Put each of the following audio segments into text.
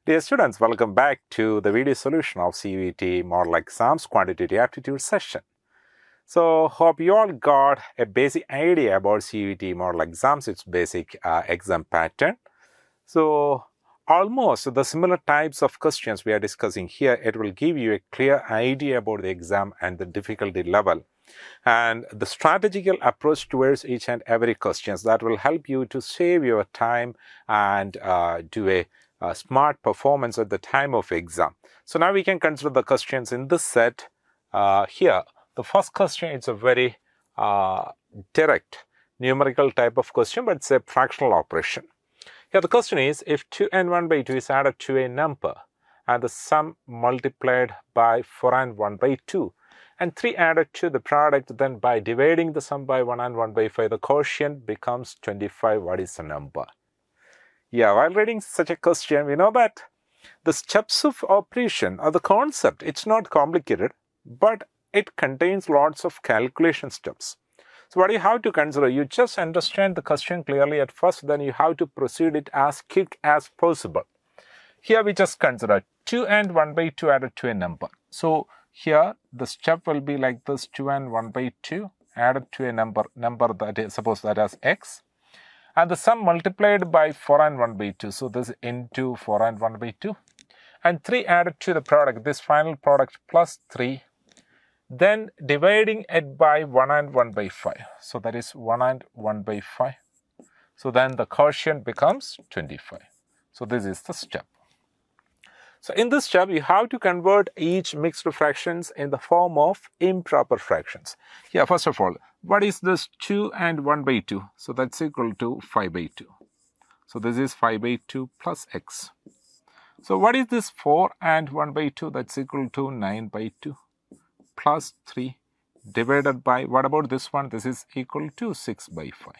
Dear students, welcome back to the video solution of CUET Model Exams Quantitative Aptitude session. So, hope you all got a basic idea about CUET Model Exams, its basic exam pattern. So, almost the similar types of questions we are discussing here, it will give you a clear idea about the exam and the difficulty level and the strategical approach towards each and every questions that will help you to save your time and do a smart performance at the time of exam. So now we can consider the questions in this set. Here, the first question is a very direct numerical type of question, but it's a fractional operation. Here the question is, if 2n 1 by 2 is added to a number and the sum multiplied by 4n 1 by 2 and 3 added to the product, then by dividing the sum by 1 and 1 by 5, the quotient becomes 25. What is the number? Yeah, while reading such a question, we know that the steps of operation or the concept, it's not complicated, but it contains lots of calculation steps. So what do you have to consider? You just understand the question clearly at first, then you have to proceed it as quick as possible. Here we just consider 2 and 1 by 2 added to a number. So here the step will be like this: 2 and 1 by 2 added to a number that is, suppose that as x. And the sum multiplied by 4 and 1 by 2. So this into 4 and 1 by 2. And 3 added to the product, this final product plus 3. Then dividing it by 1 and 1 by 5. So that is 1 and 1 by 5. So then the quotient becomes 25. So this is the step. So in this step, you have to convert each mixed fractions in the form of improper fractions. Here, first of all, what is this 2 and 1 by 2? So that's equal to 5 by 2. So this is 5 by 2 plus x. So what is this 4 and 1 by 2? That's equal to 9 by 2 plus 3 divided by, what about this one? This is equal to 6 by 5.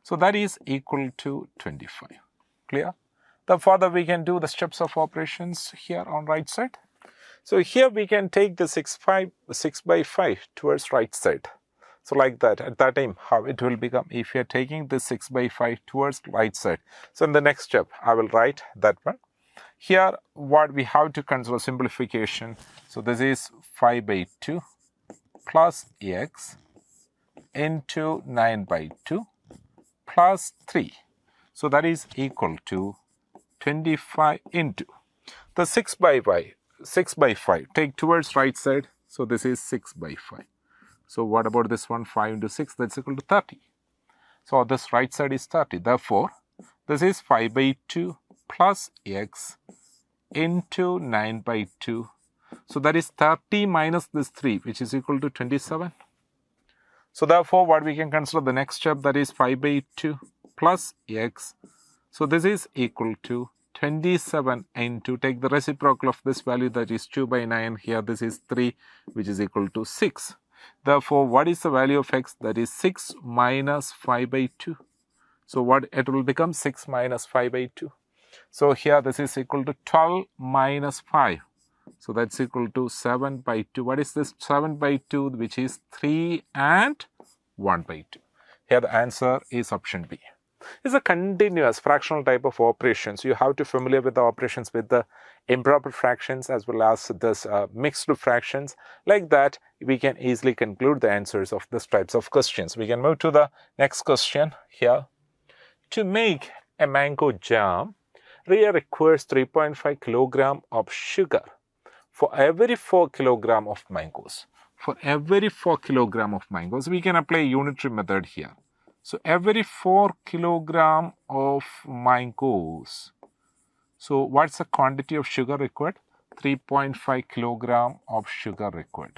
So that is equal to 25. Clear? The further we can do the steps of operations here on right side. So here we can take the 6 by 5 towards right side. So like that, at that time, how it will become, if you are taking the 6 by 5 towards right side. So in the next step, I will write that one. Here, what we have to consider simplification. So this is 5 by 2 plus x into 9 by 2 plus 3. So that is equal to 25 into the 6 by 5. Take towards right side. So this is 6 by 5. So what about this one? 5 into 6, that's equal to 30. So this right side is 30. Therefore, this is 5 by 2 plus x into 9 by 2. So that is 30 minus this 3, which is equal to 27. So therefore, what we can consider the next step, that is 5 by 2 plus x. So this is equal to 27 into, take the reciprocal of this value, that is 2 by 9. Here this is 3, which is equal to 6. Therefore, what is the value of x? That is 6 minus 5 by 2. So what it will become? 6 minus 5 by 2. So here this is equal to 12 minus 5. So that's equal to 7 by 2. What is this? 7 by 2, which is 3 and 1 by 2. Here the answer is option B. It's a continuous fractional type of operations. You have to familiar with the operations with the improper fractions as well as this mixed fractions. Like that, we can easily conclude the answers of these types of questions. We can move to the next question here. To make a mango jam, Ria requires 3.5 kilogram of sugar for every 4 kilogram of mangoes. For every 4 kilogram of mangoes, we can apply unitary method here. So every 4 kilogram of mangoes. So what's the quantity of sugar required? 3.5 kilogram of sugar required.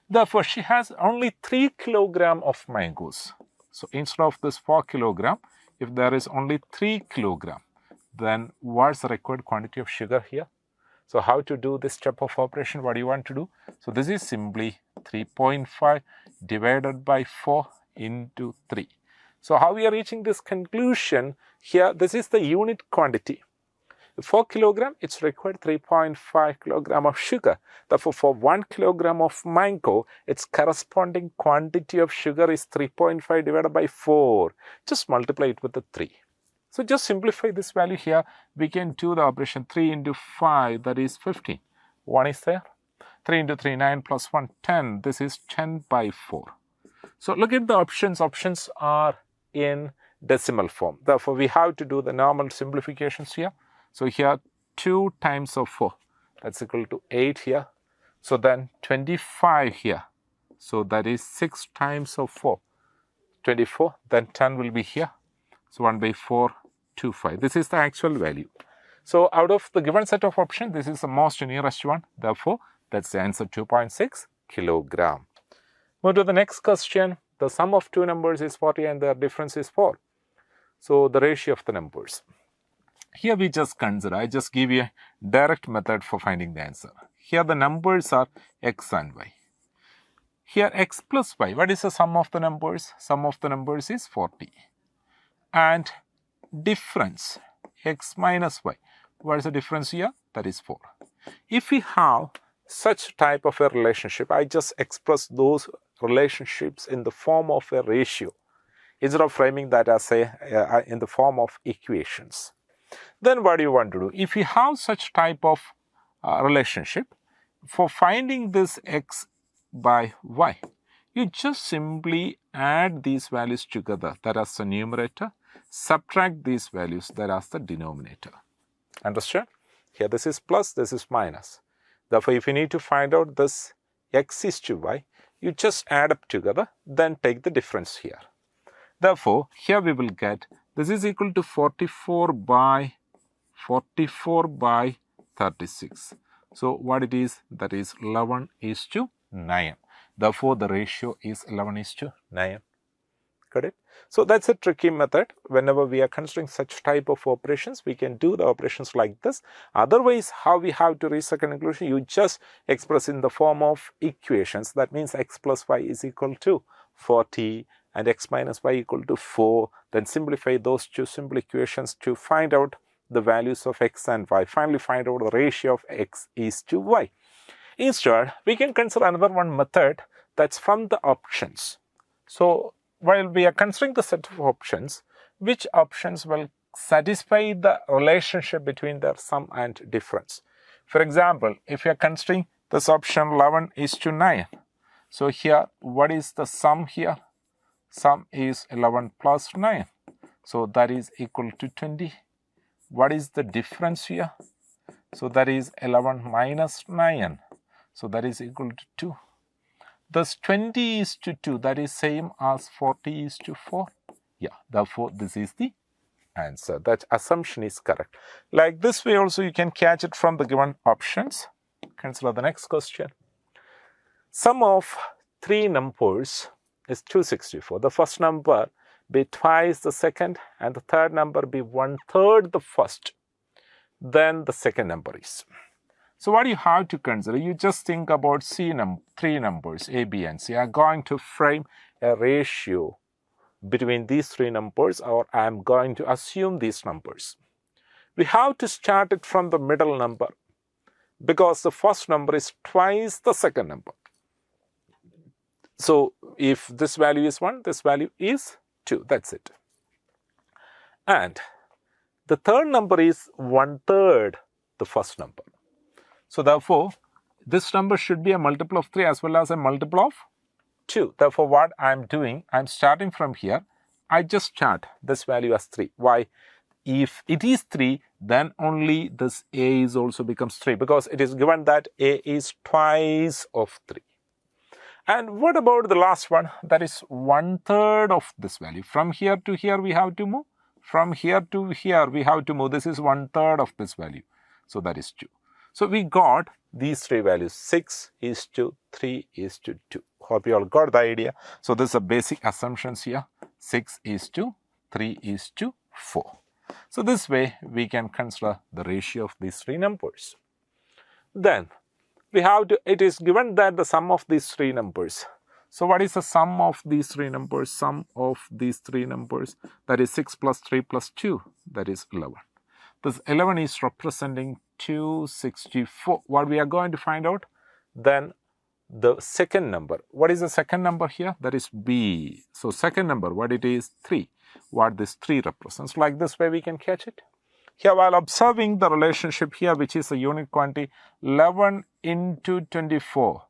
Therefore, she has only 3 kilogram of mangoes. So instead of this 4 kilogram, if there is only 3 kilogram, then what's the required quantity of sugar here? So how to do this step of operation? What do you want to do? So this is simply 3.5 divided by 4 into 3. So how we are reaching this conclusion here? This is the unit quantity. 4 kilogram, it's required 3.5 kilogram of sugar. Therefore, for 1 kilogram of mango, its corresponding quantity of sugar is 3.5 divided by 4. Just multiply it with the 3. So just simplify this value here. We can do the operation 3 into 5, that is 15. 1 is there. 3 into 3, 9 plus 1, 10. This is 10 by 4. So look at the options. Options are in decimal form. Therefore, we have to do the normal simplifications here. So here 2 times of 4, that's equal to 8 here. So then 25 here. So that is 6 times of 4, 24. Then 10 will be here. So 1 by 4, 2, 5. This is the actual value. So out of the given set of options, this is the most nearest one. Therefore, that's the answer, 2.6 kilogram. Move to the next question. The sum of two numbers is 40 and their difference is 4. So the ratio of the numbers. Here we just consider, I just give you a direct method for finding the answer. Here the numbers are x and y. Here x plus y, what is the sum of the numbers? Sum of the numbers is 40. And difference, x minus y. What is the difference here? That is 4. If we have such type of a relationship, I just express those relationships in the form of a ratio instead of framing that as in the form of equations. Then what do you want to do? If you have such type of relationship, for finding this x by y, you just simply add these values together, that is the numerator, subtract these values, that is the denominator. Understand? Here this is plus, this is minus. Therefore, if you need to find out this x is to y, you just add up together, then take the difference here. Therefore, here we will get this is equal to 44 by 36. So what it is? That is 11 is to 9. Therefore, the ratio is 11 is to 9. Got it? So that's a tricky method. Whenever we are considering such type of operations, we can do the operations like this. Otherwise, how we have to reach a conclusion? You just express in the form of equations. That means x plus y is equal to 40 and x minus y equal to 4. Then simplify those two simple equations to find out the values of x and y. Finally, find out the ratio of x is to y. Instead, we can consider another one method, that's from the options. So while we are considering the set of options, which options will satisfy the relationship between their sum and difference? For example, if you are considering this option 11 is to 9. So here, what is the sum here? Sum is 11 plus 9. So that is equal to 20. What is the difference here? So that is 11 minus 9. So that is equal to 2. Thus 20 is to 2, that is same as 40 is to 4. Yeah, therefore this is the answer. That assumption is correct. Like this way also you can catch it from the given options. Consider the next question. Sum of three numbers is 264. The first number be twice the second and the third number be 1/3 the first. Then the second number is. So what you have to consider, you just think about three numbers, A, B, and C. You are going to frame a ratio between these three numbers, or I am going to assume these numbers. We have to start it from the middle number because the first number is twice the second number. So if this value is 1, this value is 2. That's it. And the third number is 1/3 the first number. So therefore, this number should be a multiple of 3 as well as a multiple of 2. Therefore, what I am doing, I am starting from here. I just start this value as 3. Why? If it is 3, then only this A is also becomes 3 because it is given that A is twice of 3. And what about the last one? That is 1/3 of this value. From here to here, we have to move. From here to here, we have to move. This is 1/3 of this value. So that is 2. So we got these three values, 6 is to 3 is to 2. Hope you all got the idea. So this is a basic assumptions here. 6 is to 3 is to 4. So this way we can consider the ratio of these three numbers. Then we have to, it is given that the sum of these three numbers. So what is the sum of these three numbers? Sum of these three numbers, that is 6 plus 3 plus 2, that is 11. This 11 is representing 264. What we are going to find out? Then the second number. What is the second number here? That is B. So second number, what it is? 3. what this 3 represents. Like this way we can catch it. Here, while observing the relationship here, which is a unit quantity, 11 into 24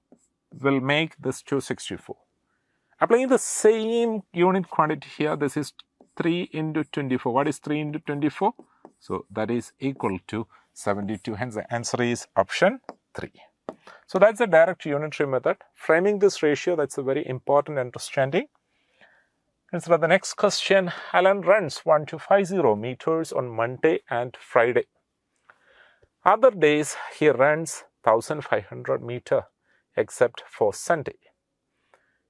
will make this 264. Applying the same unit quantity here, this is 3 into 24. What is 3 into 24? So that is equal to 72. Hence the answer is option 3. So that's the direct unitary method. Framing this ratio, that's a very important understanding. Consider the next question. Alan runs 1250 meters on Monday and Friday. Other days he runs 1500 meters except for Sunday.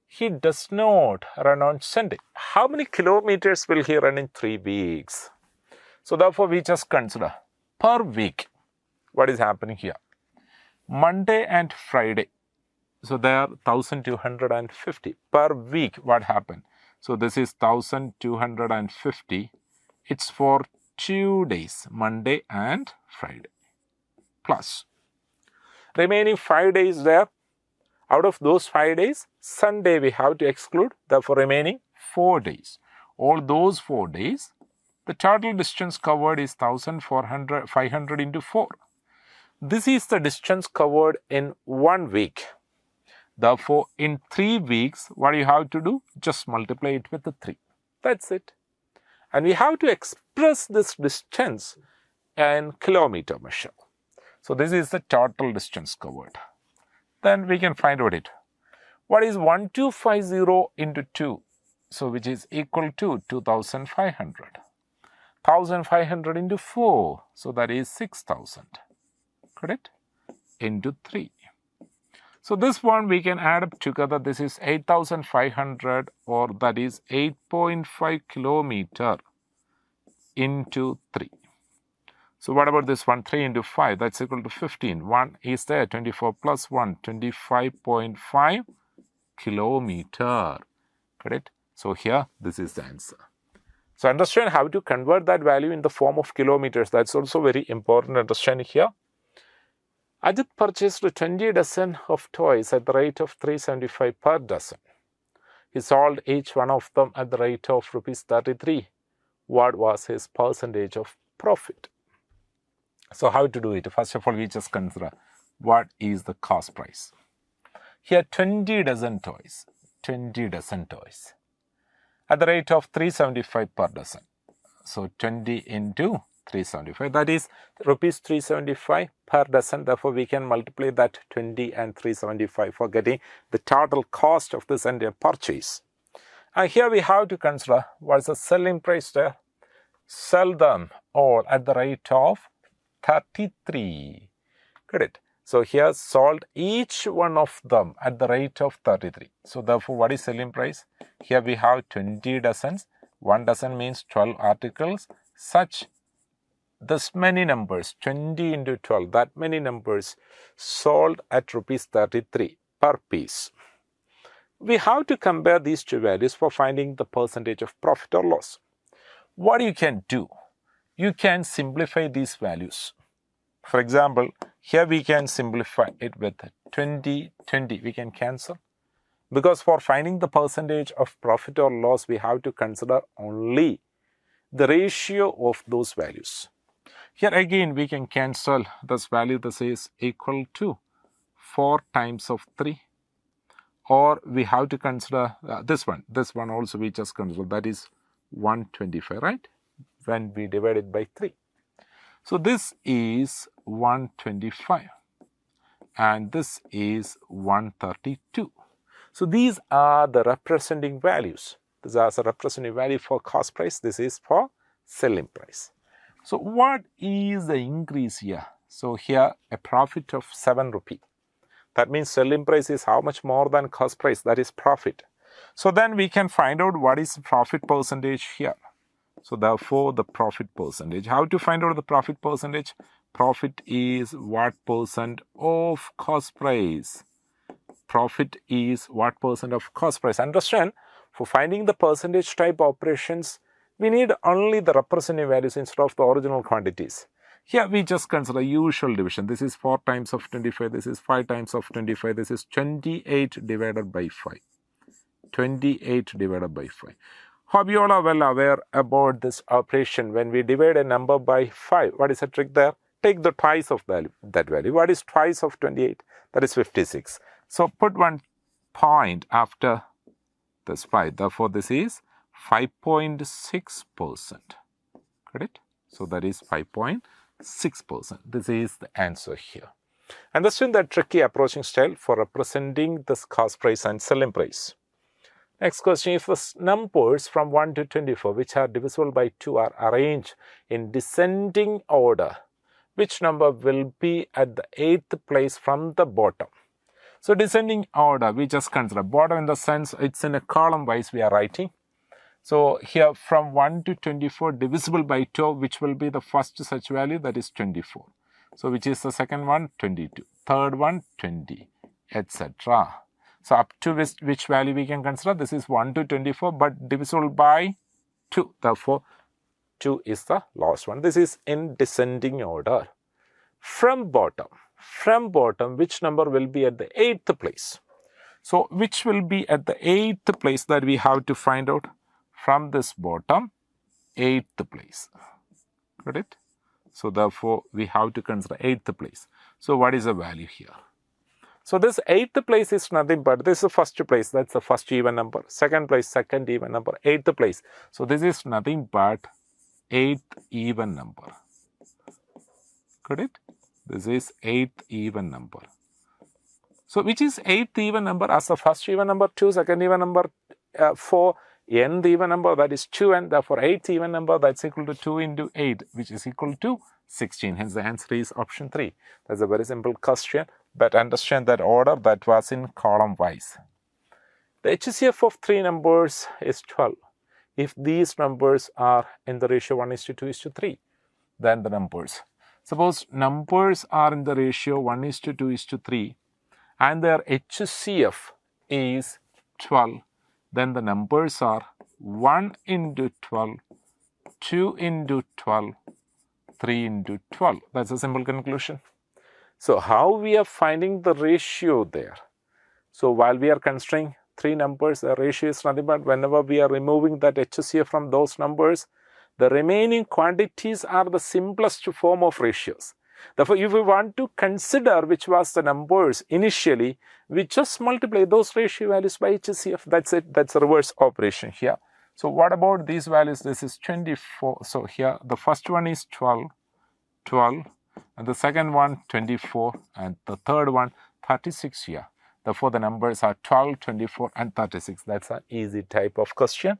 He does not run on Sunday. How many kilometers will he run in 3 weeks? So therefore we just consider per week what is happening here. Monday and Friday. So they are 1250 per week. What happened? So this is 1250. It's for 2 days, Monday and Friday. Plus remaining 5 days there. Out of those 5 days, Sunday we have to exclude, therefore remaining 4 days. All those 4 days, the total distance covered is 500 into 4. This is the distance covered in 1 week. Therefore, in 3 weeks, what you have to do? Just multiply it with the 3. That's it. And we have to express this distance in kilometer measure. So this is the total distance covered. Then we can find out it. What is 1250 into 2? So which is equal to 2500. 1500 into 4. So that is 6000. Correct? Into 3. So this one we can add up together. This is 8500, or that is 8.5 kilometer into 3. So what about this one? 3 into 5, that's equal to 15. 1 is there, 24 plus 1, 25.5 kilometer. Correct? So here, this is the answer. So understand how to convert that value in the form of kilometers. That's also very important understanding here. Ajit purchased 20 dozen of toys at the rate of 375 per dozen. He sold each one of them at the rate of rupees 33. What was his percentage of profit? So how to do it? First of all, we just consider what is the cost price. Here 20 dozen toys. 20 dozen toys. At the rate of 375 per dozen. So 20 into 375. That is rupees 375 per dozen. Therefore, we can multiply that 20 and 375 for getting the total cost of this entire purchase. And here we have to consider what is the selling price there. Sell them all at the rate of 33. Correct. So here sold each one of them at the rate of 33. So therefore, what is selling price? Here we have 20 dozens. 1 dozen means 12 articles. Such this many numbers, 20 into 12, that many numbers sold at rupees 33 per piece. We have to compare these two values for finding the percentage of profit or loss. What you can do? You can simplify these values. For example, here we can simplify it with 20, 20. We can cancel. Because for finding the percentage of profit or loss, we have to consider only the ratio of those values. Here again, we can cancel this value. This is equal to 4 times of 3. Or we have to consider this one. This one also we just consider. That is 125, right? When we divide it by 3. So this is 125 and this is 132. So these are the representing values. This is a representing value for cost price. This is for selling price. So what is the increase here? So here a profit of 7 rupee. That means selling price is how much more than cost price? That is profit. So then we can find out what is the profit percentage here. So therefore, the profit percentage. How to find out the profit percentage? Profit is what percent of cost price? Profit is what percent of cost price? Understand, for finding the percentage type operations, we need only the representative values instead of the original quantities. Here we just consider usual division. This is 4 times of 25. This is 5 times of 25. This is 28 divided by 5. 28 divided by 5. Hope you all are well aware about this operation. When we divide a number by 5, what is the trick there? Take the twice of that value. What is twice of 28? That is 56. So put one point after this 5. Therefore, this is 5.6%. Correct? So that is 5.6%. This is the answer here. Understand the tricky approaching style for representing this cost price and selling price. Next question, if the numbers from 1 to 24 which are divisible by 2 are arranged in descending order, which number will be at the 8th place from the bottom? So descending order, we just consider bottom in the sense it's in a column wise we are writing. So here from 1 to 24 divisible by 2, which will be the first such value, that is 24. So which is the second one? 22. Third one? 20, etc. So up to which value we can consider? This is 1 to 24 but divisible by 2. Therefore, 2 is the last one. This is in descending order. From bottom, which number will be at the 8th place? So which will be at the 8th place, that we have to find out. From this bottom, 8th place. Got it? So therefore, we have to consider 8th place. So what is the value here? So this 8th place is nothing but, this is the first place, that's the first even number. Second place, second even number. 8th place. So this is nothing but 8th even number. Got it? This is 8th even number. So which is 8th even number? As the first even number 2, second even number 4, nth even number, that is 2, and therefore 8th even number, that's equal to 2 into 8, which is equal to 16. Hence the answer is option 3. That's a very simple question, but understand that order that was in column wise. The HCF of 3 numbers is 12. If these numbers are in the ratio 1:2:3, then the numbers. Suppose numbers are in the ratio 1:2:3 and their HCF is 12. Then the numbers are 1 into 12, 2 into 12, 3 into 12. That's a simple conclusion. So how we are finding the ratio there? So while we are considering 3 numbers, the ratio is nothing but whenever we are removing that HCF from those numbers, the remaining quantities are the simplest form of ratios. Therefore, if we want to consider which was the numbers initially, we just multiply those ratio values by HCF. That's it. That's a reverse operation here. So what about these values? This is 24. So here the first one is 12, and the second one 24, and the third one 36 here. Therefore, the numbers are 12, 24, and 36. That's an easy type of question.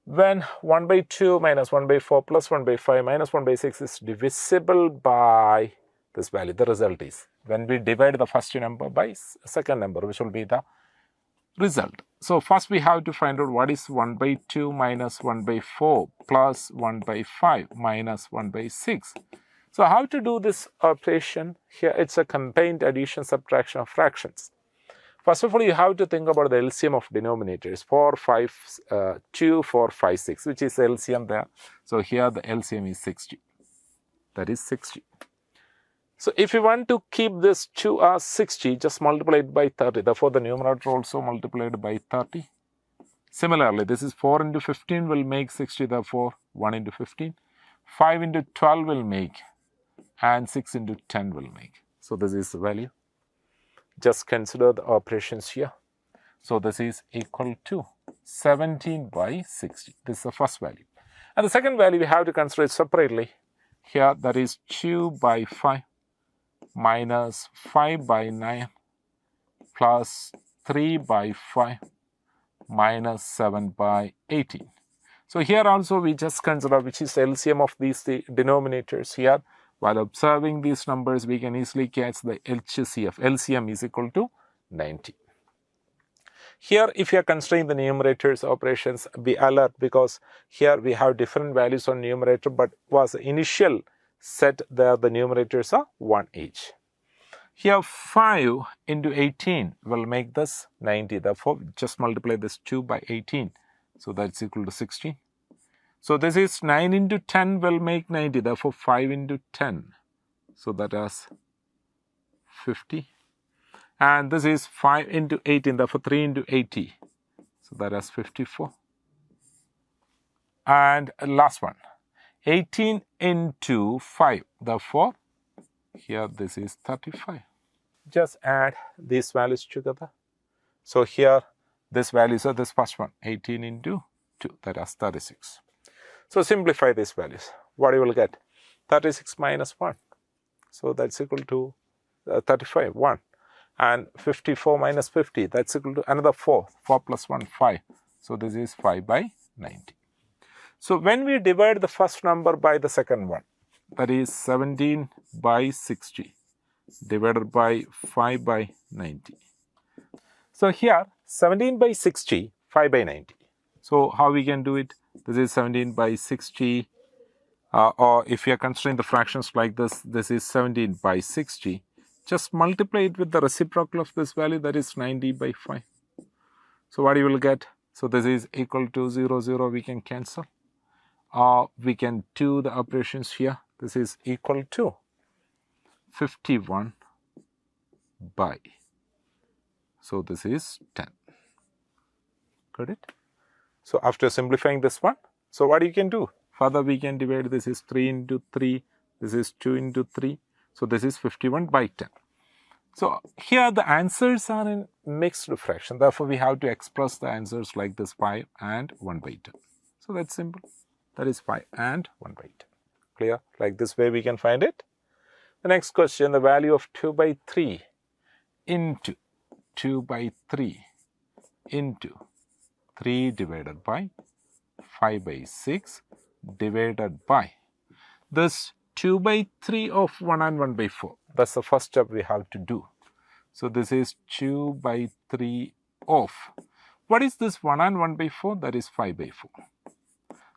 When 1/2 minus 1/4 plus 1/5 minus 1/6 is divisible by this value, the result is, when we divide the first number by second number, which will be the result. So first we have to find out what is 1/2 minus 1/4 plus 1/5 minus 1/6. So how to do this operation? Here it's a combined addition subtraction of fractions. First of all, you have to think about the LCM of denominators, 4, 5, 2, 4, 5, 6, which is LCM there. So here the LCM is 60. That is 60. So if you want to keep this 2 as 60, just multiply it by 30. Therefore, the numerator also multiplied by 30. Similarly, this is 4 into 15 will make 60. Therefore, 1 into 15. 5 into 12 will make, and 6 into 10 will make. So this is the value. Just consider the operations here. So this is equal to 17 by 60. This is the first value. And the second value we have to consider it separately. Here that is 2 by 5 minus 5 by 9 plus 3 by 5 minus 7 by 18. So here also we just consider which is the LCM of these denominators here. While observing these numbers, we can easily catch the HCF. LCM is equal to 90. Here, if you are considering the numerators operations, be alert because here we have different values on numerator, but was the initial set there, the numerators are 1 each. Here 5 into 18 will make this 90. Therefore, just multiply this 2 by 18. So that's equal to 16. So this is 9 into 10 will make 90. Therefore, 5 into 10. So that is 50. And this is 5 into 18. Therefore, 3 into 80. So that is 54. And last one, 18 into 5. Therefore, here this is 35. Just add these values together. So here, this values are this first one, 18 into 2, that is 36. So simplify these values. What you will get? 36 minus 1. So that's equal to 35, 1. And 54 minus 50, that's equal to another 4. 4 plus 1, 5. So this is 5 by 90. So when we divide the first number by the second one, that is 17 by 60 divided by 5 by 90. So here 17 by 60, 5 by 90. So how we can do it? This is 17 by 60, or if you are considering the fractions like this, this is 17 by 60. Just multiply it with the reciprocal of this value, that is 90 by 5. So what you will get? So this is equal to 0, 0, we can cancel. Or we can do the operations here. This is equal to 51 by. So this is 10. Got it? So after simplifying this one, so what you can do? Further we can divide, this is 3 into 3, this is 2 into 3. So this is 51 by 10. So here the answers are in mixed fraction. Therefore we have to express the answers like this, 5 and 1 by 10. So that's simple. That is 5 and 1 by 10. Clear? Like this way we can find it. The next question, the value of 2 by 3 into 2 by 3 into 3 divided by 5 by 6 divided by this 2 by 3 of 1 and 1 by 4. That's the first step we have to do. So this is 2 by 3 of, what is this 1 and 1 by 4? That is 5 by 4.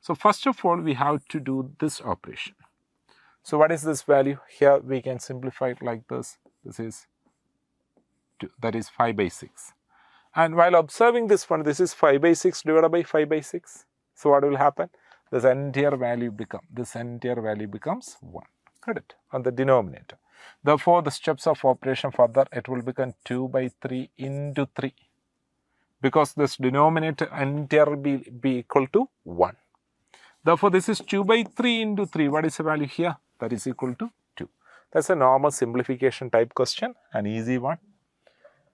So first of all, we have to do this operation. So what is this value? Here we can simplify it like this. This is 2, that is 5 by 6. And while observing this one, this is 5 by 6 divided by 5 by 6. So what will happen? This entire value becomes 1. Got it? On the denominator. Therefore, the steps of operation further, it will become 2 by 3 into 3. Because this denominator entire will be equal to 1. Therefore, this is 2 by 3 into 3. What is the value here? That is equal to 2. That's a normal simplification type question, an easy one.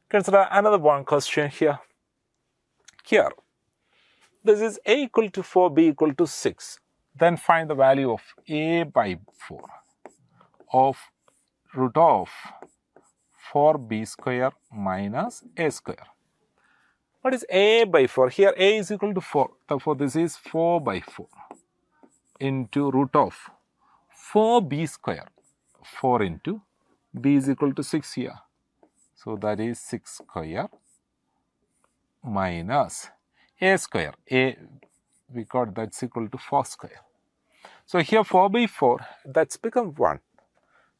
Consider another one question here. Here, this is a equal to 4, b equal to 6. Then find the value of a by 4 of root of 4b square minus a square. What is a by 4? Here a is equal to 4. Therefore, this is 4 by 4 into root of 4b square. 4 into b is equal to 6 here. So that is 6 square minus a square. A we got that's equal to 4 square. So here 4 by 4, that's become 1.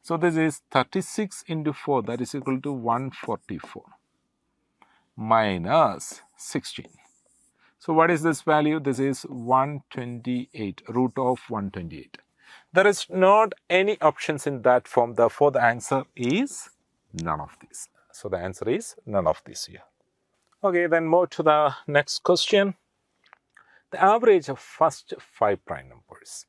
So this is 36 into 4, that is equal to 144 minus 16. So what is this value? This is 128, root of 128. There is not any options in that form. Therefore, the answer is none of these. So the answer is none of these here. Okay, then move to the next question. The average of first 5 prime numbers.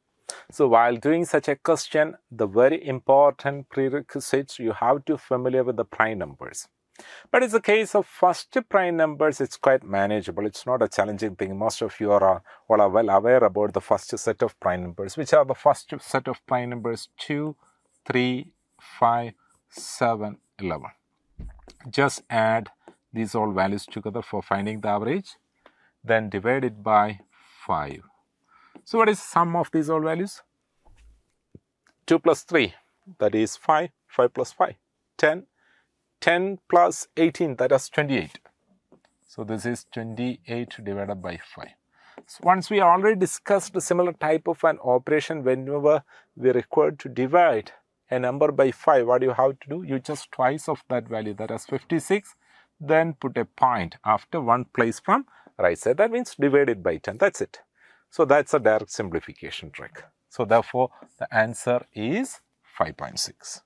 So while doing such a question, the very important prerequisites, you have to familiar with the prime numbers. But in the case of first prime numbers, it's quite manageable. It's not a challenging thing. Most of you are well aware about the first set of prime numbers, which are the first set of prime numbers 2, 3, 5, 7, 11. Just add these all values together for finding the average, then divide it by 5. So what is the sum of these all values? 2 plus 3, that is 5, 5 plus 5, 10, 10 plus 18, that is 28. So this is 28 divided by 5. So once we already discussed a similar type of an operation, whenever we required to divide a number by 5, what you have to do? You just twice of that value, that is 56, then put a point after one place from right side. That means divide it by 10, that's it. So that's a direct simplification trick. So therefore, the answer is 5.6.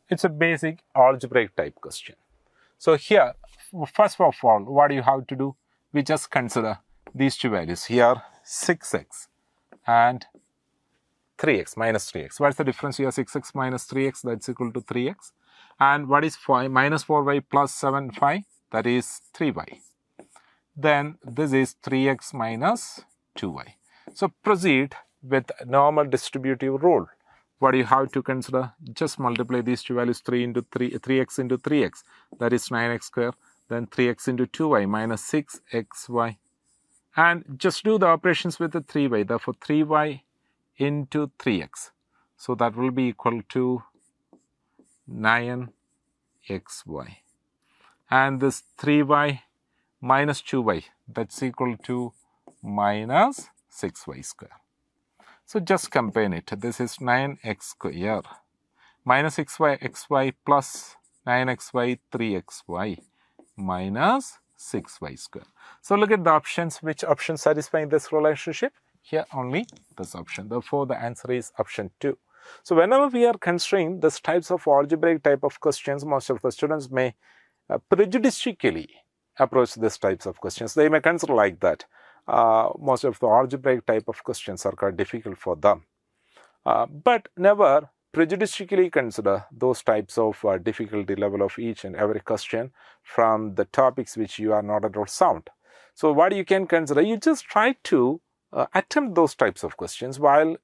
It's a basic algebraic type question. So here, first of all, what do you have to do? We just consider these two values. Here, 6x and 3x minus 3x. What's the difference here? 6x minus 3x, that's equal to 3x. And what is 5 minus 4y plus 7, 5? That is 3y. Then this is 3x minus 2y. So proceed with normal distributive rule. What do you have to consider? Just multiply these two values, 3x into 3x. That is 9x square. Then 3x into 2y minus 6xy. And just do the operations with the 3y. Therefore, 3y into 3x. So that will be equal to 9xy. And this 3y minus 2y, that's equal to minus 6y square. So just combine it. This is 9x square minus xy plus 9xy 3xy minus 6y square. So look at the options. Which option satisfying this relationship? Here only this option. Therefore, the answer is option 2. So whenever we are considering this types of algebraic type of questions, most of the students may prejudicially approach these types of questions. They may consider like that. Most of the algebraic type of questions are quite difficult for them. But never prejudicially consider those types of difficulty level of each and every question from the topics which you are not at all sound. So what you can consider, you just try to attempt those types of questions while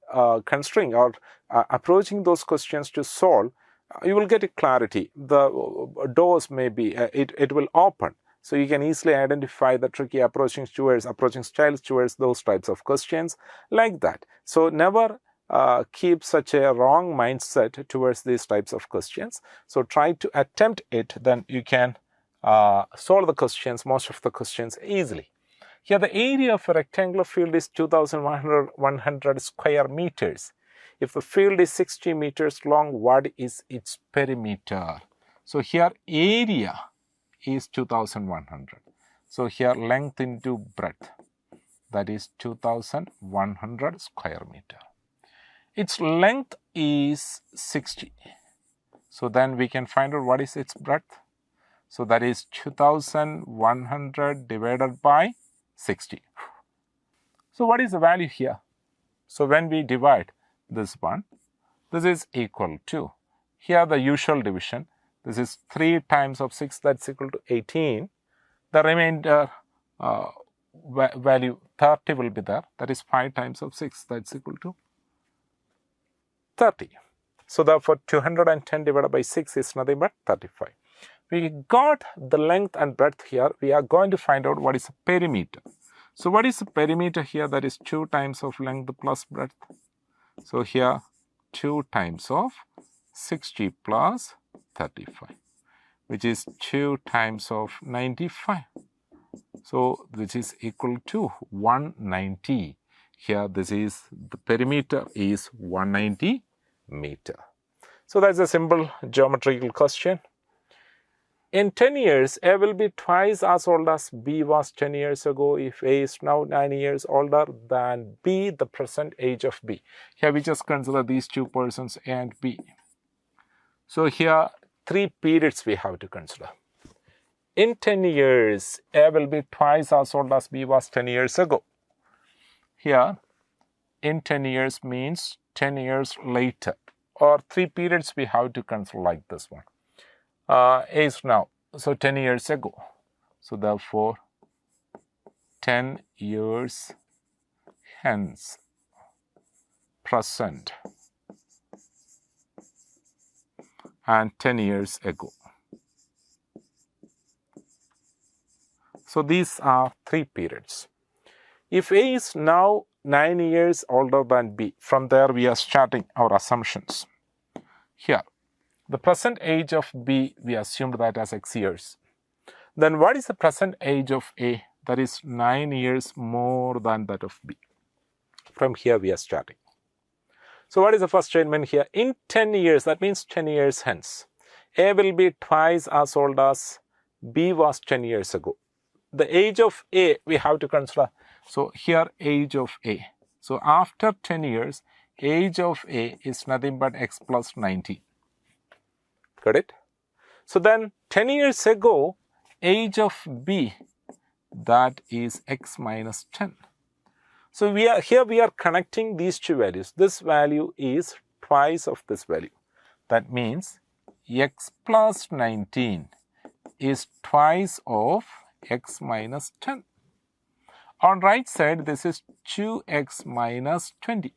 considering or approaching those questions to solve. You will get a clarity. The doors may be, it will open. So you can easily identify the tricky approaching styles towards those types of questions like that. So never keep such a wrong mindset towards these types of questions. So try to attempt it, then you can solve the questions, most of the questions easily. Here the area of a rectangular field is 2,100 square meters. If the field is 60 meters long, what is its perimeter? So here area is 2,100. So here length into breadth, that is 2,100 square meter. Its length is 60. So then we can find out what is its breadth. So that is 2,100 divided by 60. So what is the value here? So when we divide this one, this is equal to, here the usual division, this is 3 times of 6, that's equal to 18. The remainder value 30 will be there, that is 5 times of 6, that's equal to 30. So therefore 210 divided by 6 is nothing but 35. We got the length and breadth here. We are going to find out what is the perimeter. So what is the perimeter here? That is 2 times of length plus breadth. So here 2 times of 60 plus 35, which is 2 times of 95. So this is equal to 190. Here this is, the perimeter is 190 meter. So that's a simple geometrical question. In 10 years, A will be twice as old as B was 10 years ago. If A is now 9 years older than B, the present age of B. Here we just consider these two persons, A and B. So here 3 periods we have to consider. In 10 years, A will be twice as old as B was 10 years ago. Here, in 10 years means 10 years later. Or 3 periods we have to consider like this one. A is now, so 10 years ago. So therefore, 10 years hence, present, and 10 years ago. So these are 3 periods. If A is now 9 years older than B, from there we are starting our assumptions. Here, the present age of B, we assumed that as X years. Then what is the present age of A? That is 9 years more than that of B. From here we are starting. So what is the first statement here? In 10 years, that means 10 years hence, A will be twice as old as B was 10 years ago. The age of A we have to consider. So here age of A. So after 10 years, age of A is nothing but X plus 90. Got it? So then 10 years ago, age of B, that is X minus 10. So we are connecting these two values. This value is twice of this value. That means x plus 19 is twice of x minus 10. On right side, this is 2x minus 20.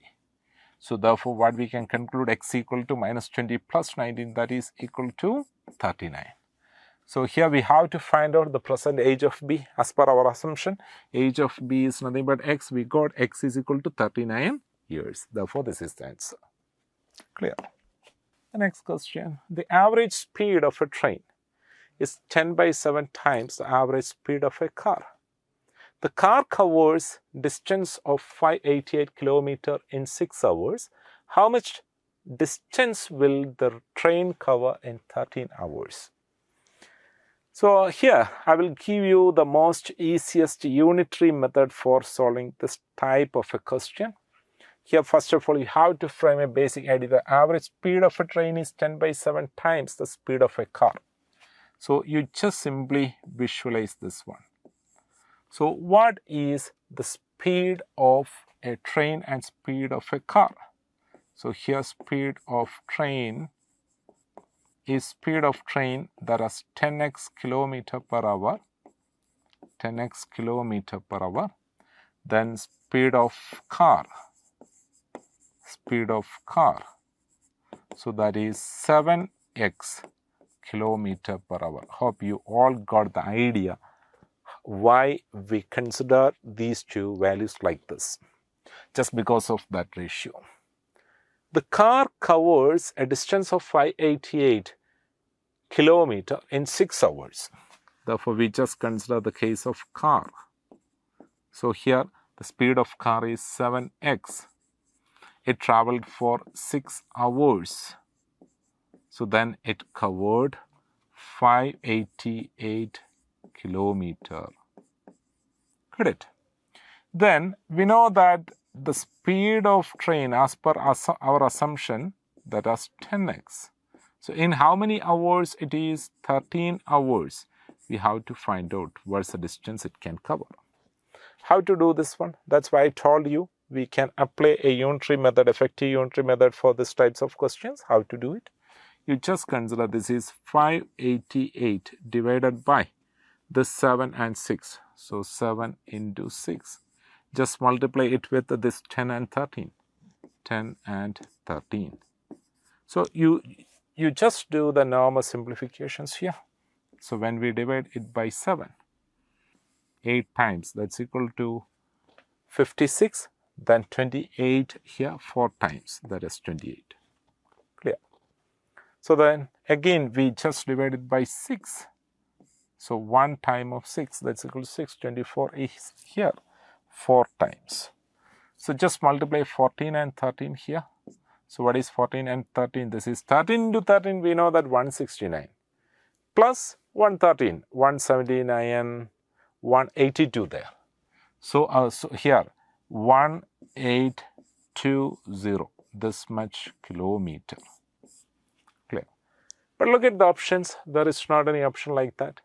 So therefore, what we can conclude, x equal to minus 20 plus 19, that is equal to 39. So here we have to find out the present age of B. As per our assumption, age of B is nothing but x. We got x is equal to 39 years. Therefore, this is the answer. Clear? The next question. The average speed of a train is 10/7 times the average speed of a car. The car covers distance of 588 km in 6 hours. How much distance will the train cover in 13 hours? So here I will give you the most easiest unitary method for solving this type of a question. Here first of all you have to frame a basic idea. The average speed of a train is 10/7 times the speed of a car. So you just simply visualize this one. So what is the speed of a train and speed of a car? So here speed of train is speed of train that is 10x kilometer per hour, 10x kilometer per hour. Then speed of car, so that is 7x kilometer per hour. Hope you all got the idea why we consider these two values like this, just because of that ratio. The car covers a distance of 588 km in 6 hours. Therefore, we just consider the case of car. So here the speed of car is 7x. It traveled for 6 hours. So then it covered 588 kilometer. Got it? Then we know that the speed of train as per our assumption, that is 10x. So in how many hours it is? 13 hours. We have to find out what's the distance it can cover. How to do this one? That's why I told you we can apply a unitary method, effective unitary method for these types of questions. How to do it? You just consider this is 588 divided by this 7 and 6. So 7 into 6. Just multiply it with this 10 and 13. 10 and 13. So you just do the normal simplifications here. So when we divide it by 7, 8 times, that's equal to 56. Then 28 here 4 times, that is 28. Clear? So then again we just divide it by 6. So 1 time of 6, that's equal to 6. 24 is here 4 times. So just multiply 14 and 13 here. So what is 14 and 13? This is 13 into 13, we know that 169. Plus 113, 179, 182 there. So, here 1820, this much kilometer. Clear? But look at the options. There is not any option like that.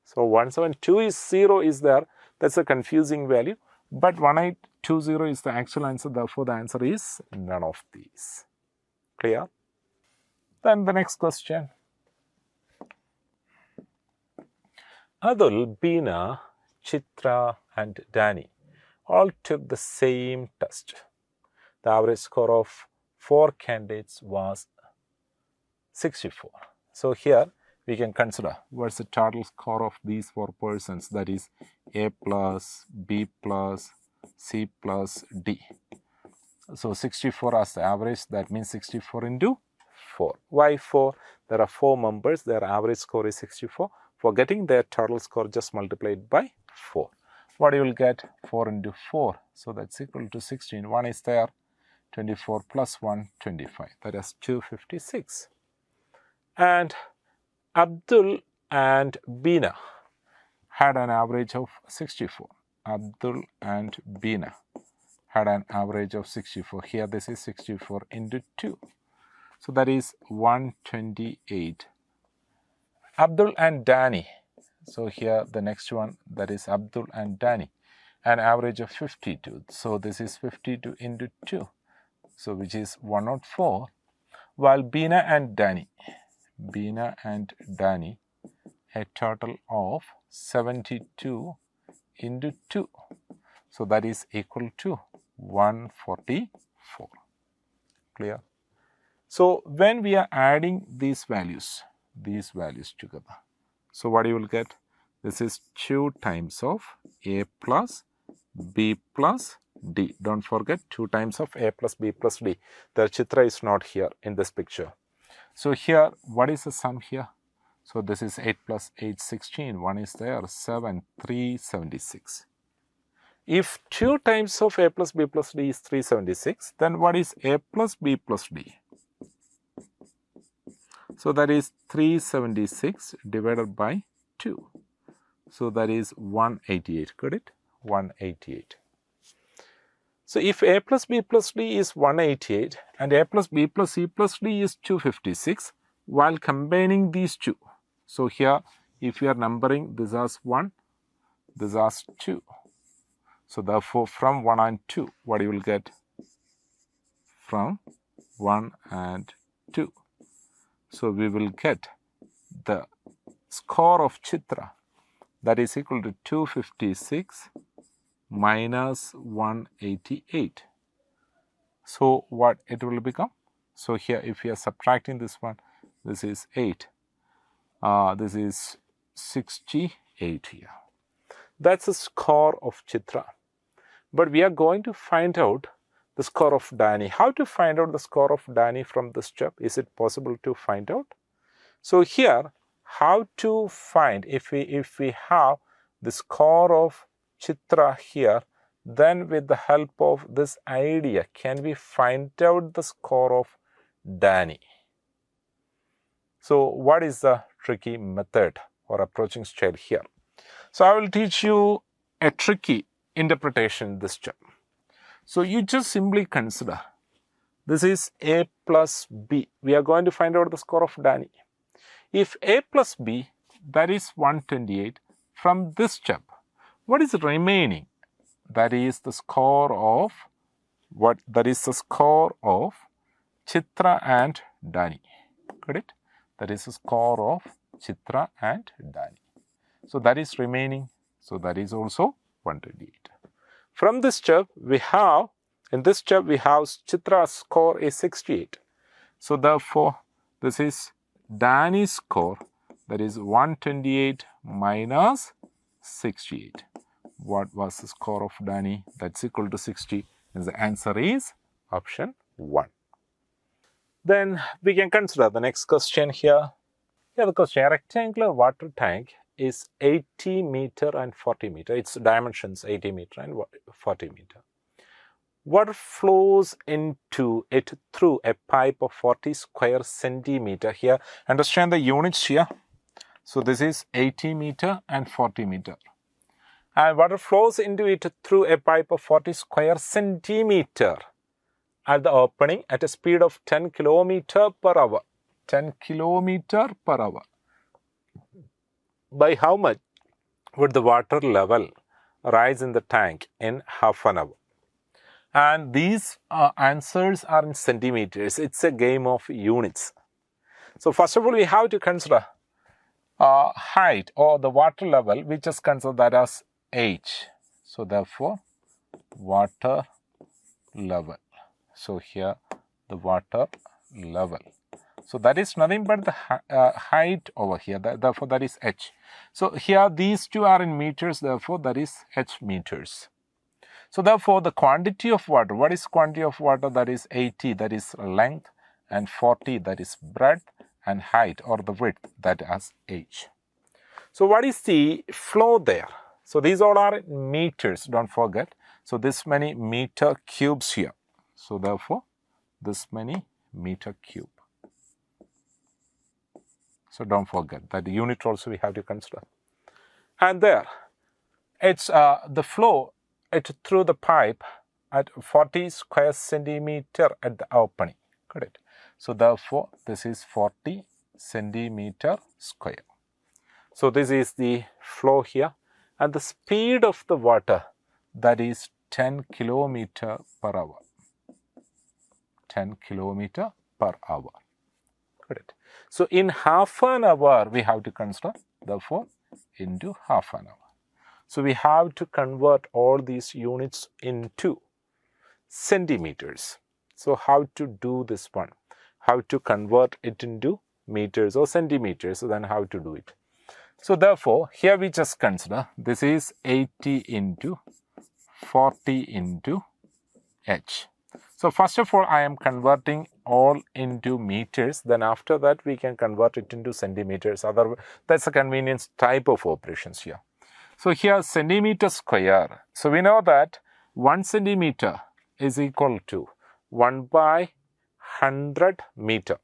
So 172 is 0 is there. That's a confusing value. But 1820 is the actual answer. Therefore, the answer is none of these. Clear? Then the next question. Adul, Beena, Chitra and Danny all took the same test. The average score of 4 candidates was 64. So here we can consider what's the total score of these 4 persons, that is A plus, B plus, C plus, D. So 64 as the average, that means 64 into 4. Why 4? There are 4 members, their average score is 64. For getting their total score, just multiply it by 4. What you will get? 4 into 4. So that's equal to 16. 1 is there. 24 plus 1, 25. That is 256. And Abdul and Beena had an average of 64. Abdul and Beena had an average of 64. Here this is 64 into 2. So that is 128. Abdul and Danny. So here the next one, that is Abdul and Danny. an average of 52. So this is 52 into 2, so which is 104, while Bina and Danny, a total of 72 into 2. So that is equal to 144. Clear? So when we are adding these values together, so what you will get? This is 2 times of A plus B plus D. Don't forget 2 times of A plus B plus D. The chitra is not here in this picture. So here, what is the sum here? So this is 8 plus 8, 16. 1 is there, 7, 376. If 2 times of A plus B plus D is 376, then what is A plus B plus D? So that is 376 divided by 2. So that is 188, correct? 188. So if A plus B plus D is 188 and A plus B plus C plus D is 256, while combining these two, so here if you are numbering this as 1, this as 2. So therefore from 1 and 2, what you will get? From 1 and 2. So we will get the score of chitra, that is equal to 256 minus 188. So what it will become? So here if we are subtracting this one, this is 8. This is 68 here. That's the score of chitra. But we are going to find out the score of Danny. How to find out the score of Danny from this step? Is it possible to find out? So here, how to find, if we have the score of chitra here, then with the help of this idea, can we find out the score of Danny? So what is the tricky method or approaching style here? So I will teach you a tricky interpretation in this step. So you just simply consider, this is A plus B. We are going to find out the score of Danny. If A plus B, that is 128, from this step, what is remaining? That is the score of what? That is the score of Chitra and Danny. Correct? That is the score of Chitra and Danny. So that is remaining. So that is also 128. From this step, we have, in this step, we have Chitra's score is 68. So therefore, this is Danny's score, that is 128 minus 68. What was the score of Danny? That's equal to 60. And the answer is option 1. Then we can consider the next question here. Here the question, a rectangular water tank is 80 meter and 40 meter. Its dimensions 80 meter and 40 meter. Water flows into it through a pipe of 40 square centimeter. Here, understand the units here. So this is 80 meter and 40 meter. And water flows into it through a pipe of 40 square centimeter at the opening at a speed of 10 kilometer per hour. 10 kilometer per hour. By how much would the water level rise in the tank in half an hour? And these answers are in centimeters. It's a game of units. So first of all, we have to consider height or the water level. We just consider that as H. So therefore, water level. So here, the water level. So that is nothing but the height over here. Therefore, that is H. So here, these two are in meters. Therefore, that is H meters. So therefore, the quantity of water, what is quantity of water? That is 80, that is length, and 40, that is breadth, and height or the width, that is H. So what is the flow there? So these all are meters, don't forget. So this many meter cubes here. So therefore, this many meter cube. So don't forget that the unit also we have to consider. And there, it's the flow through the pipe at 40 square centimeter at the opening. Correct. So therefore, this is 40 centimeter square. So this is the flow here. And the speed of the water, that is 10 kilometer per hour. 10 kilometer per hour. Got it. So in half an hour we have to consider, therefore into half an hour. So we have to convert all these units into centimeters. So how to do this one? How to convert it into meters or centimeters? So then how to do it? So therefore here we just consider this is 80 into 40 into h. So first of all I am converting all into meters, then after that we can convert it into centimeters. That's a convenience type of operations here. So here centimeter square. So we know that 1 centimeter is equal to 1 by 100 meter.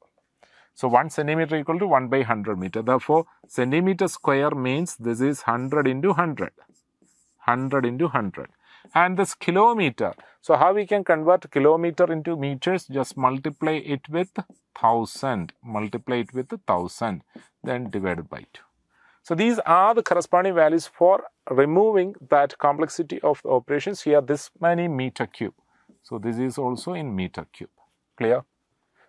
So 1 centimeter equal to 1 by 100 meter. Therefore, centimeter square means this is 100 into 100. 100 into 100. And this kilometer. So how we can convert kilometer into meters? Just multiply it with 1000. Multiply it with 1000. Then divided by 2. So these are the corresponding values for removing that complexity of the operations. Here this many meter cube. So this is also in meter cube. Clear?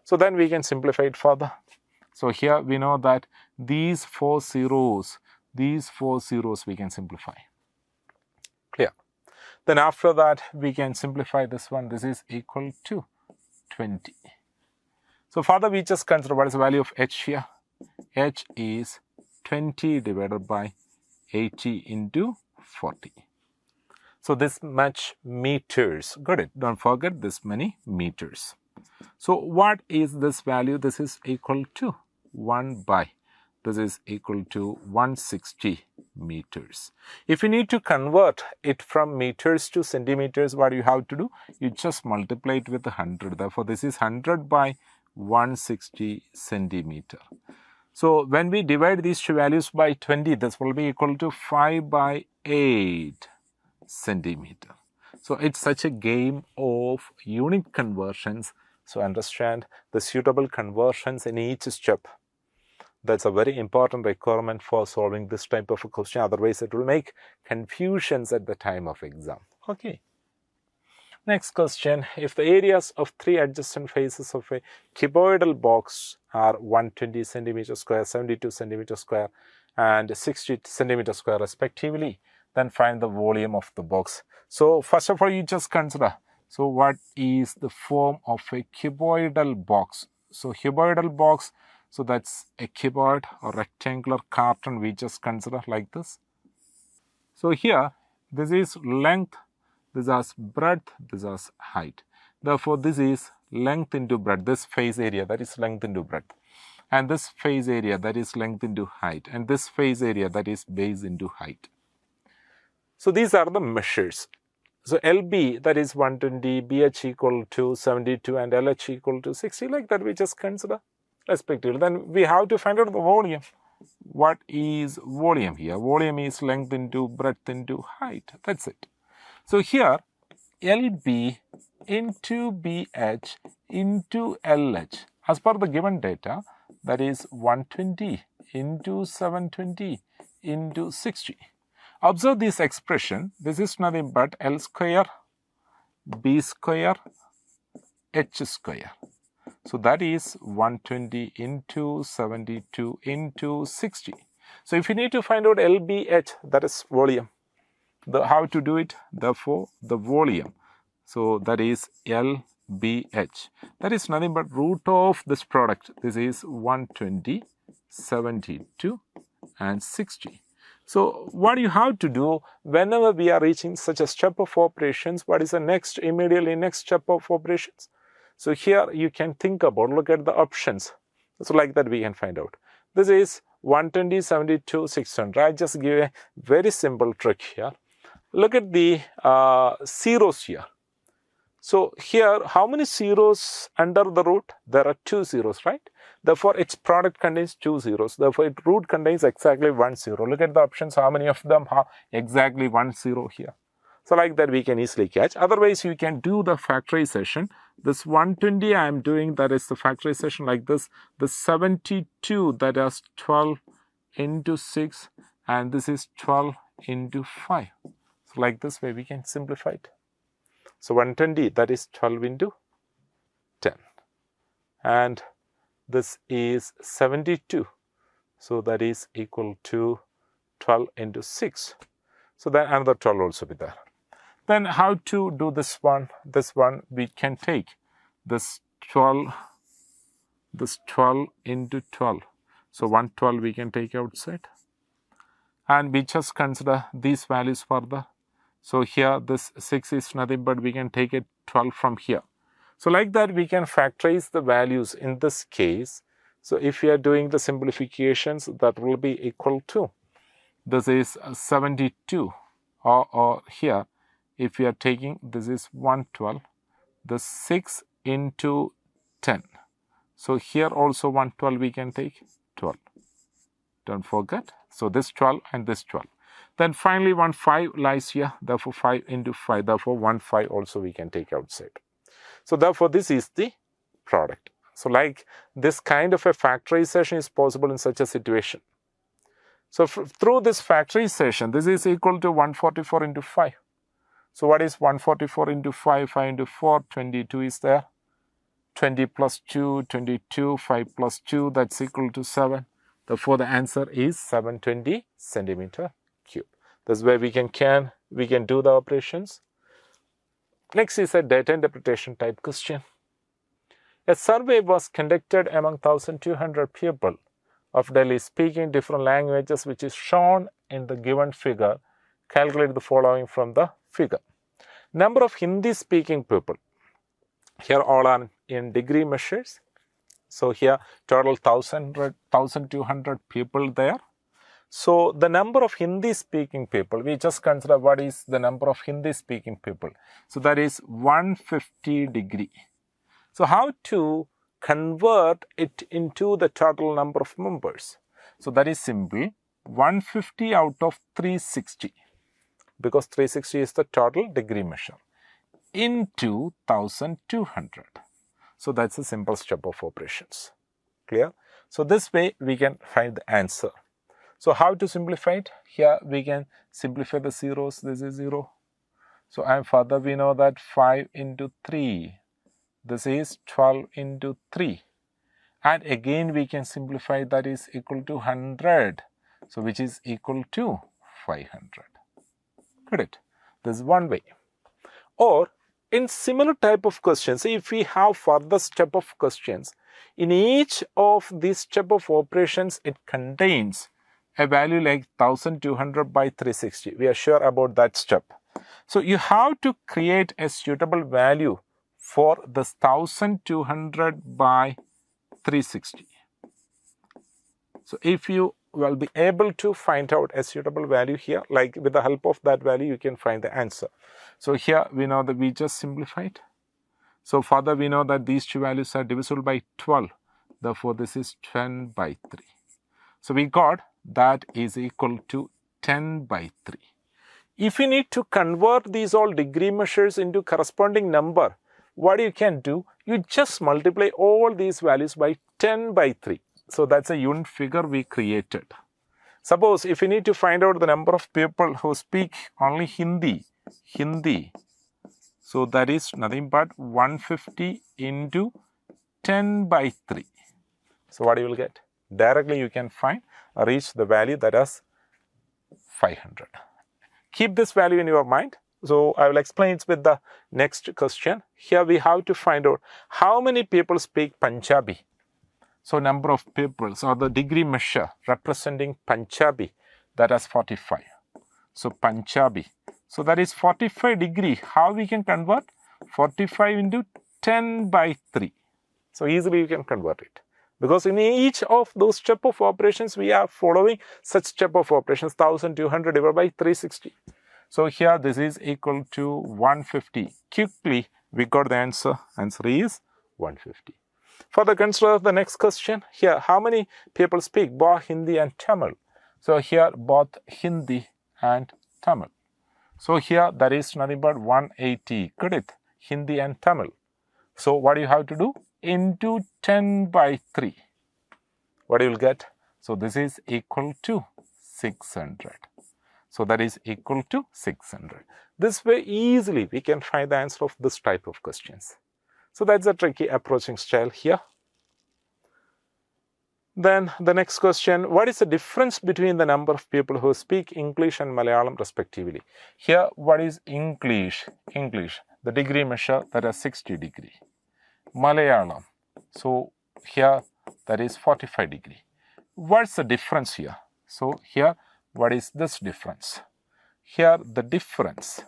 So then we can simplify it further. So here we know that these 4 zeros we can simplify. Clear? Then after that we can simplify this one. This is equal to 20. So further we just consider what is the value of h here. H is 20 divided by 80 into 40. So this much meters. Got it? Don't forget this many meters. So what is this value? This is equal to 1 by. This is equal to 160 meters. If you need to convert it from meters to centimeters, what you have to do? You just multiply it with 100. Therefore, this is 100 by 160 centimeter. So when we divide these two values by 20, this will be equal to 5 by 8 centimeter. So it's such a game of unit conversions. So understand the suitable conversions in each step. That's a very important requirement for solving this type of a question. Otherwise, it will make confusions at the time of exam. Okay. Next question. If the areas of 3 adjacent faces of a cuboidal box are 120 centimeter square, 72 centimeter square, and 60 centimeter square respectively, then find the volume of the box. So first of all, you just consider. So what is the form of a cuboidal box? So cuboidal box, so that's a cuboid or rectangular carton we just consider like this. So here, this is length, this is breadth, this is height. Therefore, this is length into breadth, this face area, that is length into breadth. And this face area, that is length into height. And this face area, that is base into height. So these are the measures. So LB, that is 120, BH equal to 72, and LH equal to 60, like that we just consider respectively. Then we have to find out the volume. What is volume here? Volume is length into breadth into height. That's it. So here, LB into BH into LH, as per the given data, that is 120 into 720 into 60. Observe this expression. This is nothing but L square, B square, H square. So that is 120 into 72 into 60. So if you need to find out LBH, that is volume. How to do it? Therefore, the volume. So that is LBH. That is nothing but root of this product. This is 120, 72 and 60. So what you have to do whenever we are reaching such a step of operations, what is the immediately next step of operations? So here you can think about, look at the options. So like that we can find out. This is 120, 72, 600. I just give a very simple trick here. Look at the zeros here. So here, how many zeros under the root? There are 2 zeros, right? Therefore, its product contains 2 zeros. Therefore, its root contains exactly 1 zero. Look at the options. How many of them have exactly 1 zero here? So like that we can easily catch. Otherwise, you can do the factorization. This 120 I am doing, that is the factorization like this. The 72, that is 12 into 6, and this is 12 into 5. So like this way we can simplify it. So 120, that is 12 into 10. And this is 72. So that is equal to 12 into 6. So then another 12 also be there. Then how to do this one? This one we can take this 12 into 12. So 112 we can take outside. And we just consider these values further. So here this 6 is nothing but we can take it 12 from here. So like that we can factorize the values in this case. So if we are doing the simplifications, that will be equal to, this is 72, or here if we are taking, this is 112, the 6 into 10. So here also 112 we can take 12. Don't forget. So this 12 and this 12. Then finally 15 lies here. Therefore 5 into 5. Therefore 15 also we can take outside. So therefore this is the product. So like this kind of a factorization is possible in such a situation. So through this factorization, this is equal to 144 into 5. So what is 144 into 5? 5 into 4, 22 is there. 20 plus 2, 22, 5 plus 2, that's equal to 7. Therefore, the answer is 720 centimeter cube. This way we can do the operations. Next is a data interpretation type question. A survey was conducted among 1,200 people of Delhi speaking different languages, which is shown in the given figure. Calculate the following from the figure. Number of Hindi speaking people. Here all are in degree measures. So here total 1,200 people there. So the number of Hindi speaking people, we just consider what is the number of Hindi speaking people. So that is 150 degree. So how to convert it into the total number of members? So that is simple. 150 out of 360, because 360 is the total degree measure, into 1,200. So that's a simple step of operations. Clear? So this way we can find the answer. So how to simplify it? Here we can simplify the zeros. This is 0. So and further we know that 5 into 3. This is 12 into 3. And again we can simplify, that is equal to 100. So which is equal to 500. Got it? This is one way. Or in similar type of questions, if we have further step of questions, in each of these step of operations, it contains a value like 1,200 by 360. We are sure about that step. So you have to create a suitable value for this 1,200 by 360. So if you will be able to find out a suitable value here, like with the help of that value, you can find the answer. So here we know that we just simplified. So further we know that these two values are divisible by 12. Therefore, this is 10 by 3. So we got that is equal to 10 by 3. If you need to convert these all degree measures into corresponding number, what you can do, you just multiply all these values by 10 by 3. So that's a unit figure we created. Suppose if you need to find out the number of people who speak only Hindi, so that is nothing but 150 into 10 by 3. So what you will get? Directly you can reach the value, that is 500. Keep this value in your mind. So I will explain it with the next question. Here we have to find out how many people speak Punjabi. So number of people, so the degree measure representing Punjabi, that is 45. So Punjabi. So that is 45 degree. How we can convert? 45 into 10 by 3. So easily you can convert it. Because in each of those step of operations, we are following such step of operations, 1,200 divided by 360. So here this is equal to 150. Quickly we got the answer. Answer is 150. Further consider the next question. Here, how many people speak both Hindi and Tamil? So here both Hindi and Tamil. So here that is nothing but 180. Got it? Hindi and Tamil. So what do you have to do? Into 10 by 3. What you will get? So this is equal to 600. So that is equal to 600. This way easily we can find the answer of this type of questions. So that's a tricky approaching style here. Then the next question, what is the difference between the number of people who speak English and Malayalam respectively? Here, what is English? English, the degree measure, that is 60 degree. Malayalam, so here that is 45 degree. What's the difference here? So here, what is this difference? Here the difference,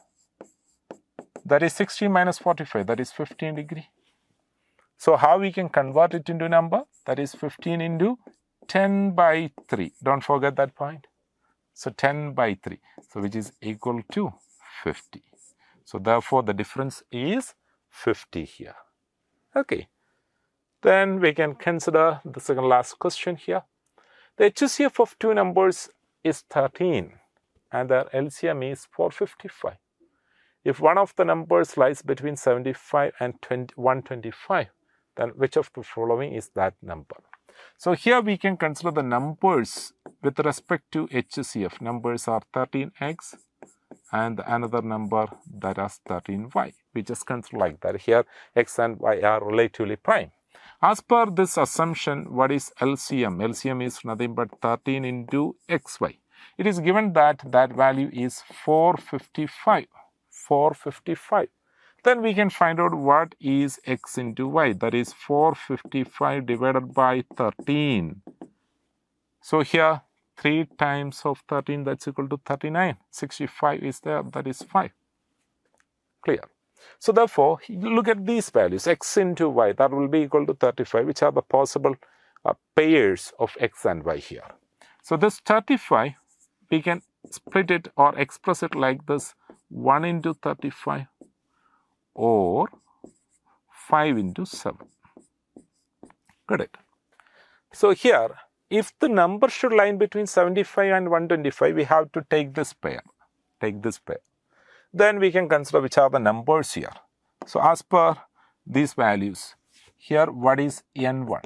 that is 60 minus 45, that is 15 degree. So how we can convert it into number? That is 15 into 10 by 3. Don't forget that point. So 10 by 3. So which is equal to 50. So therefore the difference is 50 here. Okay. Then we can consider the second last question here. The HCF of two numbers is 13 and their LCM is 455. If one of the numbers lies between 75 and 125, then which of the following is that number? So here we can consider the numbers with respect to HCF. Numbers are 13x and another number that is 13y. We just consider like that. Here x and y are relatively prime. As per this assumption, what is LCM? LCM is nothing but 13 into xy. It is given that that value is 455. 455. Then we can find out what is x into y. That is 455 divided by 13. So here 3 times of 13, that's equal to 39. 65 is there, that is 5. Clear. So therefore, look at these values, x into y, that will be equal to 35, which are the possible pairs of x and y here. So this 35, we can split it or express it like this, 1 into 35 or 5 into 7. Got it? So here, if the number should lie between 75 and 125, we have to take this pair. Take this pair. Then we can consider which are the numbers here. So as per these values, here what is n1?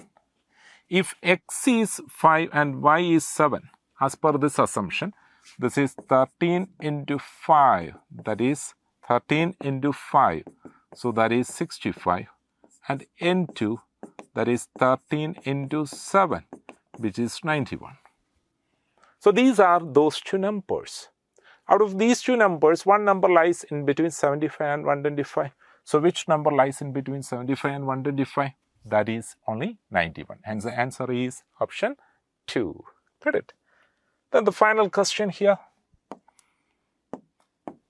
If x is 5 and y is 7, as per this assumption, this is 13 into 5, that is 13 into 5, so that is 65, and n2, that is 13 into 7, which is 91. So these are those two numbers. Out of these two numbers, one number lies in between 75 and 125. So which number lies in between 75 and 125? That is only 91. Hence the answer is option 2. Got it? Then the final question here.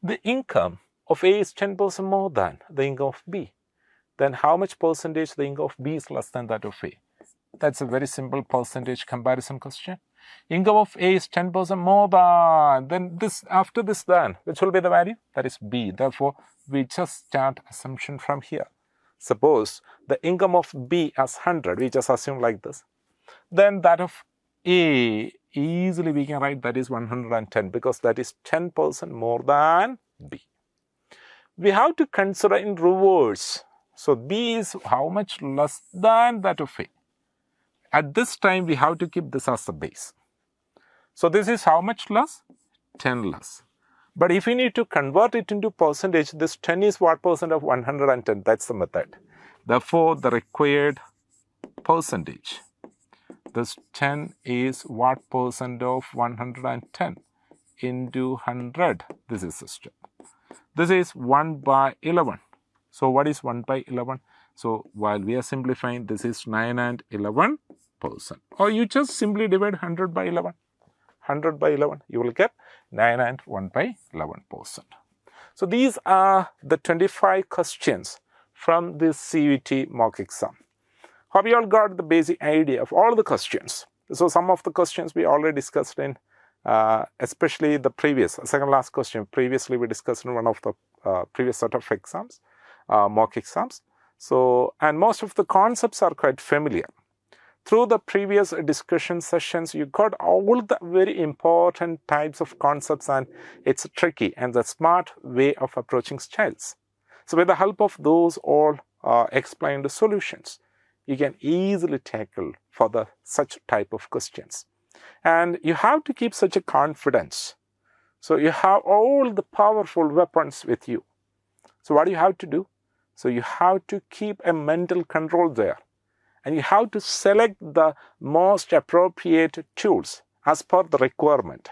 The income of A is 10% more than the income of B. Then how much percentage the income of B is less than that of A? That's a very simple percentage comparison question. Income of A is 10% more than, then this, after this then, which will be the value? That is B. Therefore, we just start assumption from here. Suppose the income of B as 100, we just assume like this. Then that of A, easily we can write that is 110 because that is 10% more than B. We have to consider in reverse. So B is how much less than that of A. At this time, we have to keep this as the base. So this is how much less? 10 less. But if we need to convert it into percentage, this 10 is what percent of 110? That's the method. Therefore, the required percentage, this 10 is what percent of 110 into 100? This is the step. This is 1 by 11. So what is 1 by 11? So while we are simplifying, this is 9 and 11%. Or you just simply divide 100 by 11. 100 by 11, you will get 9 and 1 by 11%. So these are the 25 questions from this CUET mock exam. Hope you all got the basic idea of all the questions. So some of the questions we already discussed in, especially the previous, second last question, previously we discussed in one of the previous set of exams, mock exams. So, and most of the concepts are quite familiar. Through the previous discussion sessions, you got all the very important types of concepts, and it's tricky and the smart way of approaching styles. So with the help of those all explained solutions, you can easily tackle for the such type of questions. And you have to keep such a confidence So you have all the powerful weapons with you. So what do you have to do? So you have to keep a mental control there. And you have to select the most appropriate tools as per the requirement.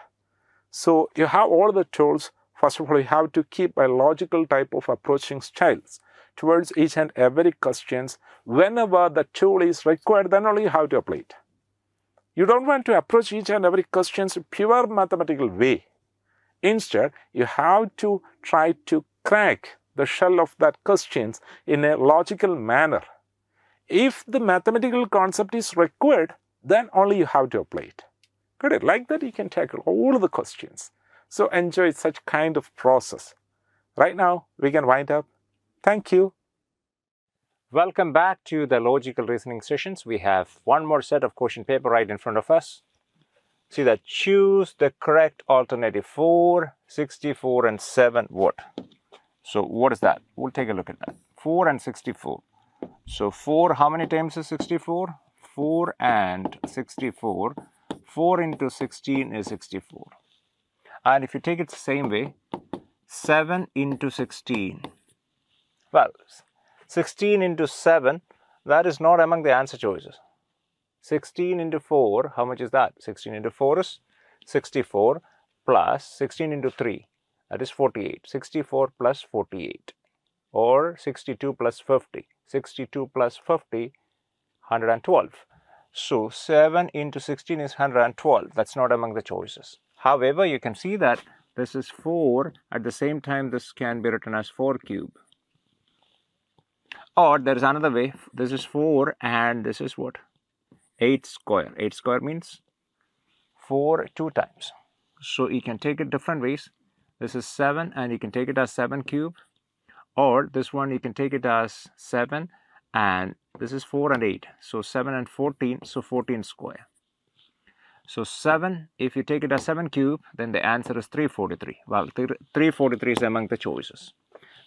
So you have all the tools. First of all, you have to keep a logical type of approaching styles towards each and every questions. Whenever the tool is required, then only you have to apply it. You don't want to approach each and every questions in pure mathematical way. Instead, you have to try to crack the shell of that questions in a logical manner. If the mathematical concept is required, then only you have to apply it. Got it? Like that, you can tackle all the questions. So enjoy such kind of process. Right now, we can wind up. Thank you. Welcome back to the logical reasoning sessions. We have one more set of question paper right in front of us. See that choose the correct alternative. 4, 64 and 7 what? So what is that? We'll take a look at that. 4 and 64. So 4, how many times is 64? 4 and 64. 4 into 16 is 64. And if you take it the same way, 7 into 16. Well, 16 into 7, that is not among the answer choices. 16 into 4, how much is that? 16 into 4 is 64 plus 16 into 3, that is 48. 64 plus 48 or 62 plus 50. 62 plus 50, 112. So 7 into 16 is 112. That's not among the choices. However, you can see that this is 4. At the same time, this can be written as 4 cube. Or there is another way. This is 4 and this is what? 8 square. 8 square means 4 2 times. So you can take it different ways. This is 7 and you can take it as 7 cube. Or this one you can take it as 7 and this is 4 and 8. So 7 and 14, so 14 square. So 7, if you take it as 7 cube, then the answer is 343. Well, 343 is among the choices.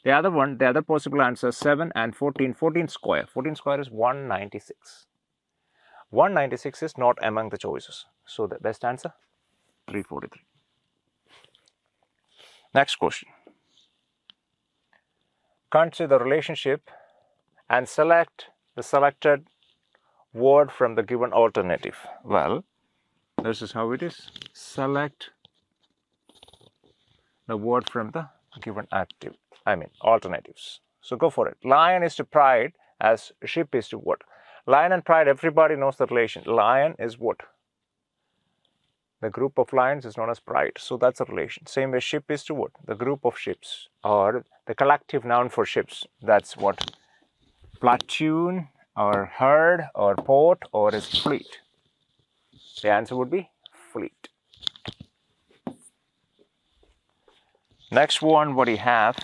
The other one, the other possible answer, 7 and 14, 14 square. 14 square is 196. 196 is not among the choices. So the best answer, 343. Next question. Consider the relationship and select the selected word from the given alternative. Well, this is how it is. Select the word from the given alternatives. So go for it. Lion is to pride as ship is to what? Lion and pride, everybody knows the relation. Lion is what? The group of lions is known as pride. So that's a relation. Same way ship is to what? The group of ships or the collective noun for ships. That's what? Platoon or herd or port or is fleet. The answer would be fleet. Next one, what do you have?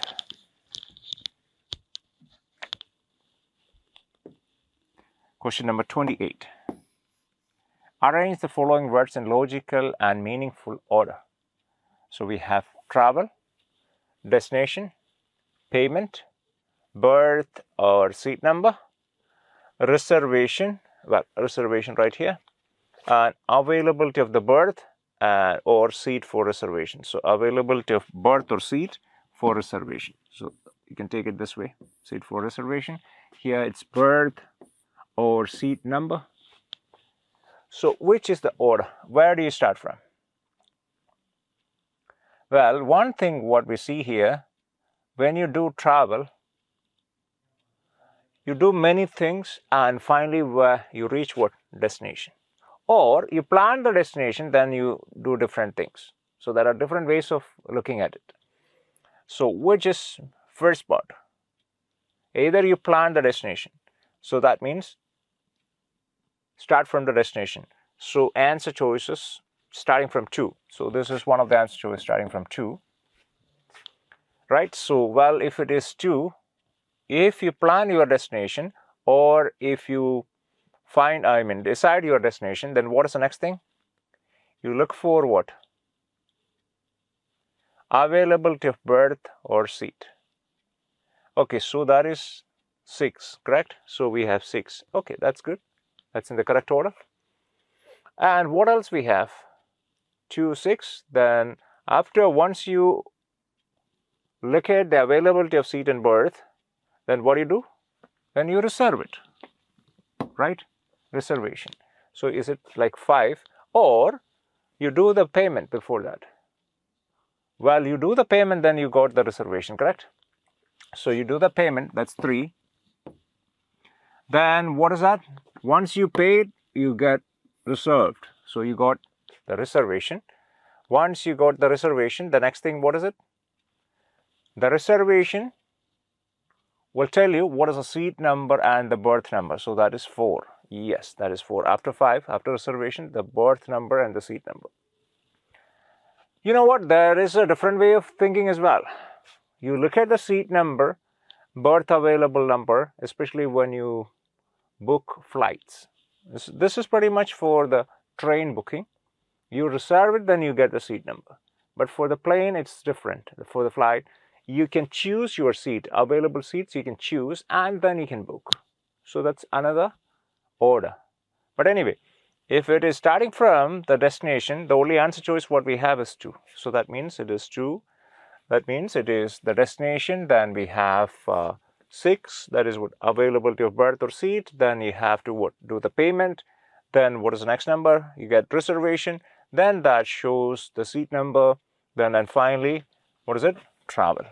Question number 28. Arrange the following words in logical and meaningful order. So we have travel, destination, payment, berth or seat number, reservation, well, reservation right here, and availability of the berth or seat for reservation. So availability of berth or seat for reservation. So you can take it this way, seat for reservation. Here it's berth or seat number. So which is the order? Where do you start from? Well, one thing what we see here, when you do travel, you do many things and finally you reach what? Destination. Or you plan the destination, then you do different things. So there are different ways of looking at it. So which is first part? Either you plan the destination. So that means start from the destination. So answer choices starting from 2. So this is one of the answer choices starting from 2. Right? So, well, if it is 2, if you plan your destination or if you decide your destination, then what is the next thing? You look for what? Availability of berth or seat. Okay, so that is 6, correct? So we have 6. Okay, that's good. That's in the correct order. And what else we have? 2, 6, then Once you look at the availability of seat and berth, then what do? Then you reserve it, right? Reservation. So is it like 5, or you do the payment before that? Well, you do the payment, then you got the reservation, correct? So you do the payment, that's 3. Then what is that? Once you paid, you get reserved. So you got the reservation. Once you got the reservation, the next thing, what is it? The reservation will tell you what is the seat number and the berth number. So that is 4. Yes, that is 4. After 5, after reservation, the berth number and the seat number. You know what? There is a different way of thinking as well. You look at the seat number, berth available number, especially when you book flights. This is pretty much for the train booking. You reserve it, then you get the seat number. But for the plane, it's different. For the flight, you can choose your seat, available seats you can choose, and then you can book. So that's another order. But anyway, if it is starting from the destination, the only answer choice what we have is 2. So that means it is 2. That means it is the destination. Then we have 6. That is what availability of berth or seat. Then you have to what? Do the payment. Then what is the next number? You get reservation. Then that shows the seat number. Then finally, what is it? Travel.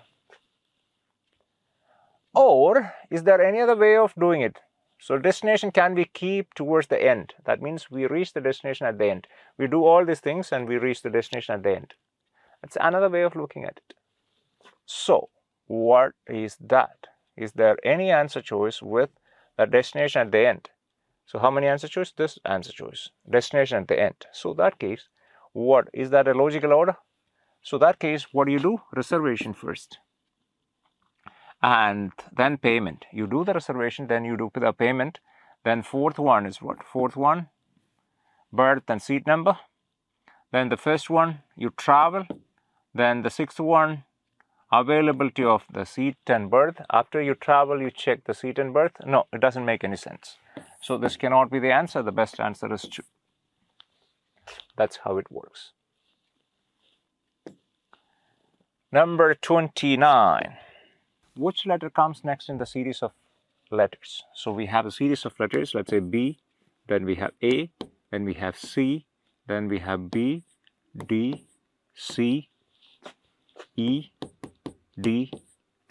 Or is there any other way of doing it? So destination can be keep towards the end. That means we reach the destination at the end. We do all these things and we reach the destination at the end. That's another way of looking at it. So what is that? Is there any answer choice with the destination at the end? So how many answer choice? This answer choice. Destination at the end. So that case, what is that a logical order? So that case, what do? Reservation first. And then payment. You do the reservation, then you do the payment. Then fourth one is what? Fourth one, berth and seat number. Then the first one, you travel. Then the sixth one, availability of the seat and berth. After you travel, you check the seat and berth. No, it doesn't make any sense. So this cannot be the answer. The best answer is 2. That's how it works. Number 29. Which letter comes next in the series of letters? So we have a series of letters. Let's say B, then we have A, then we have C, then we have B, D, C, E, D,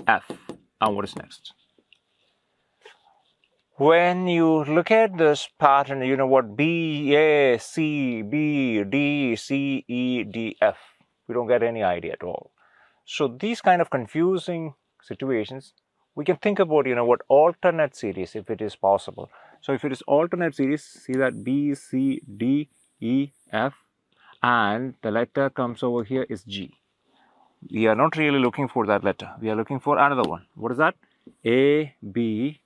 F. And what is next? When you look at this pattern, you know what? B, A, C, B, D, C, E, D, F. We don't get any idea at all. So these kind of confusing situations, we can think about, you know what, alternate series if it is possible. So if it is alternate series, see that B, C, D, E, F, and the letter comes over here is G. We are not really looking for that letter. We are looking for another one. What is that? A, B,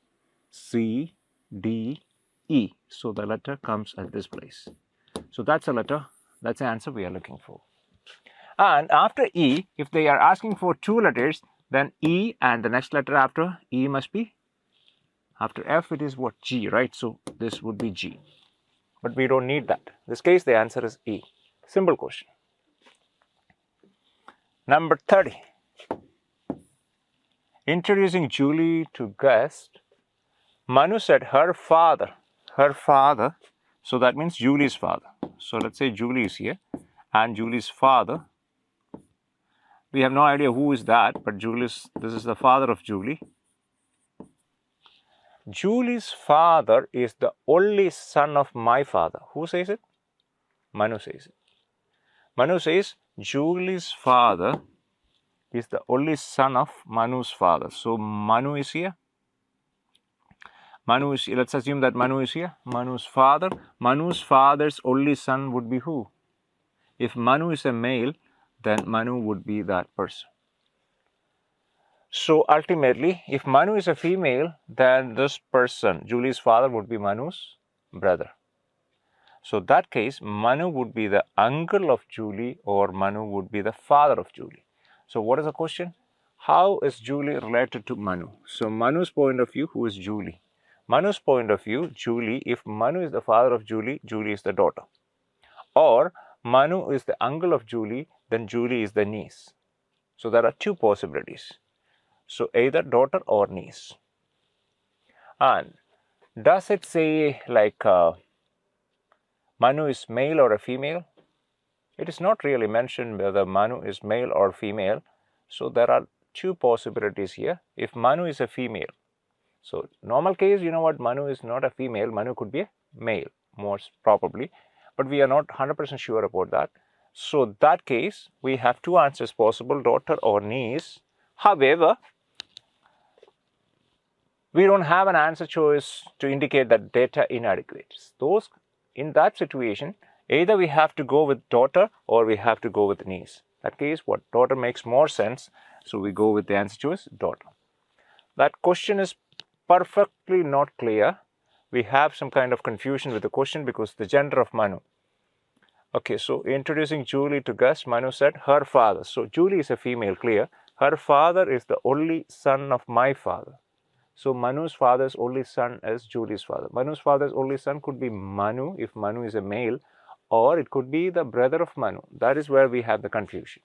C, D, E. So the letter comes at this place. So that's a letter. That's the answer we are looking for. And after E, if they are asking for 2 letters, then E and the next letter after E must be, after F it is what? G, right? So this would be G. But we don't need that. In this case, the answer is E. Simple question. Number 30. Introducing Julie to guest, Manu said her father, so that means Julie's father. So let's say Julie is here and Julie's father. We have no idea who is that, but this is the father of Julie. Julie's father is the only son of my father. Who says it? Manu says it. Manu says Julie's father is the only son of Manu's father. So Manu is here. Manu is here. Let's assume that Manu is here. Manu's father. Manu's father's only son would be who? If Manu is a male, then Manu would be that person. So ultimately, if Manu is a female, then this person, Julie's father, would be Manu's brother. So that case, Manu would be the uncle of Julie, or Manu would be the father of Julie. So what is the question? How is Julie related to Manu? So Manu's point of view, who is Julie? Manu's point of view, Julie, if Manu is the father of Julie, Julie is the daughter. Or Manu is the uncle of Julie, then Julie is the niece. So there are two possibilities. So either daughter or niece. And does it say like Manu is male or a female? It is not really mentioned whether Manu is male or female. So there are two possibilities here. If Manu is a female, so normal case, you know what, Manu is not a female, Manu could be a male, most probably, but we are not 100% sure about that. So that case, we have two answers possible, daughter or niece. However, we don't have an answer choice to indicate that data inadequate. Those, in that situation, either we have to go with daughter or we have to go with niece. That case, what, daughter makes more sense, so we go with the answer choice, daughter. That question is perfectly not clear. We have some kind of confusion with the question because the gender of Manu. Okay, so introducing Julie to Gus, Manu said her father. So Julie is a female, clear. Her father is the only son of my father. So Manu's father's only son is Julie's father. Manu's father's only son could be Manu if Manu is a male, or it could be the brother of Manu. That is where we have the confusion.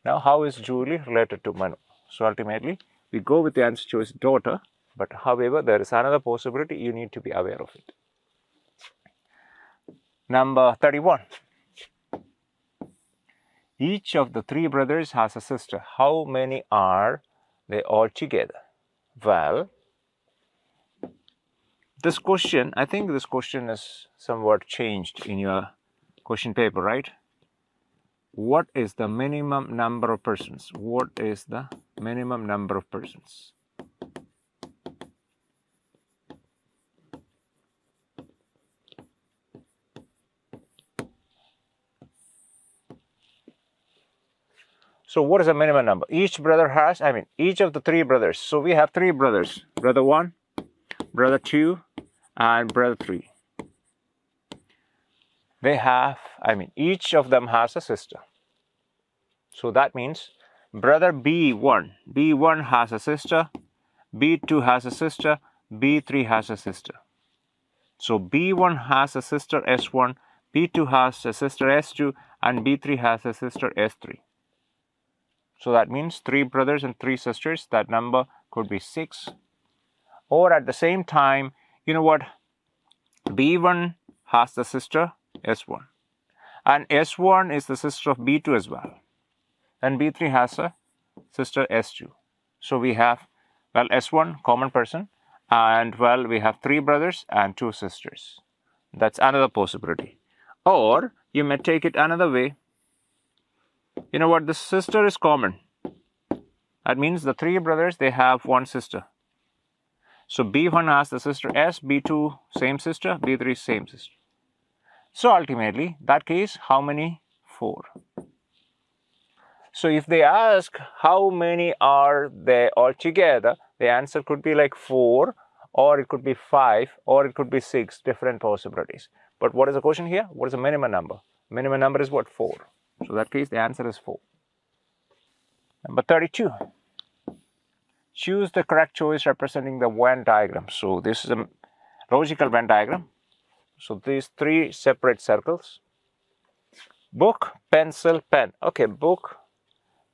Now, how is Julie related to Manu? So ultimately, we go with the answer choice daughter, but however, there is another possibility, you need to be aware of it. Number 31. Each of the three brothers has a sister. How many are they all together? Well, this question, I think this question is somewhat changed in your question paper, right? What is the minimum number of persons? What is the minimum number of persons? So what is the minimum number? Each brother has, each of the three brothers. So we have three brothers. Brother 1, brother 2, and brother 3. They have, each of them has a sister. So that means brother B1 has a sister, B2 has a sister, B3 has a sister. So B1 has a sister S1, B2 has a sister S2, and B3 has a sister S3. So that means 3 brothers and 3 sisters. That number could be 6. Or at the same time, you know what? B1 has the sister S1. And S1 is the sister of B2 as well. And B3 has a sister S2. So we have, well, S1, common person. And, well, we have 3 brothers and 2 sisters. That's another possibility. Or you may take it another way. You know what? The sister is common. That means the 3 brothers, they have 1 sister. So B1 has the sister S, B2 same sister, B3 same sister. So ultimately, that case, how many? 4. So if they ask how many are they all together, the answer could be like 4, or it could be 5, or it could be 6, different possibilities. But what is the question here? What is the minimum number? Minimum number is what? 4. So in that case, the answer is 4. Number 32. Choose the correct choice representing the Venn diagram. So this is a logical Venn diagram. So these 3 separate circles. Book, pencil, pen. Okay, book,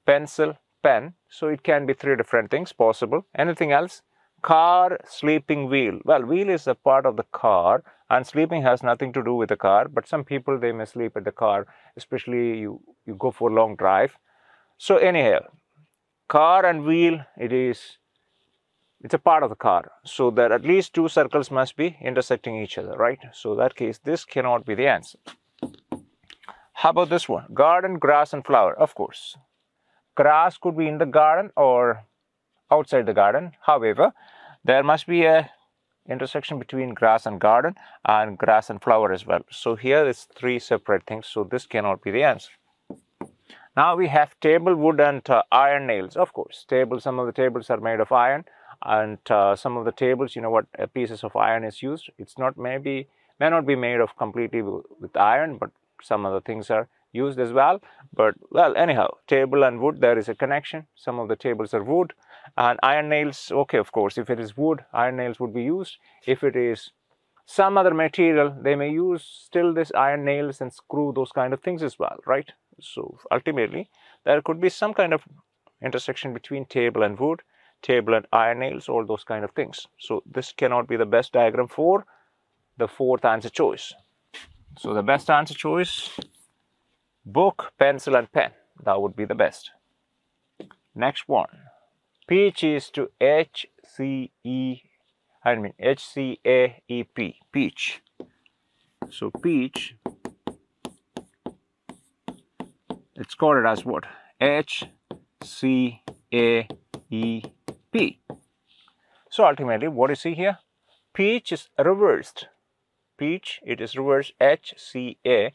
pencil, pen. So it can be 3 different things possible. Anything else? Car, sleeping, wheel. Well, wheel is a part of the car, and sleeping has nothing to do with the car. But some people, they may sleep at the car, especially you go for a long drive. So anyhow, car and wheel, it's a part of the car. So that at least 2 circles must be intersecting each other, right? So in that case, this cannot be the answer. How about this one? Garden, grass, and flower. Of course, grass could be in the garden or outside the garden. However, there must be a intersection between grass and garden and grass and flower as well. So here is 3 separate things. So this cannot be the answer. Now we have table, wood, and iron nails. Of course, some of the tables are made of iron, and some of the tables, you know what, pieces of iron is used. It's not may not be made of completely with iron, but some other things are used as well. But well, anyhow, table and wood, there is a connection. Some of the tables are wood, and iron nails. Okay, of course, if it is wood, iron nails would be used. If it is some other material, they may use still this iron nails and screw, those kind of things as well, right? So ultimately, there could be some kind of intersection between table and wood, table and iron nails, all those kind of things. So this cannot be the best diagram for the fourth answer choice. So the best answer choice, book, pencil and pen. That would be the best. Next one. Peach is to HCAEP, peach. So peach, it's coded as what? HCAEP. So ultimately, what you see here? Peach is reversed. Peach, it is reversed HCAEP.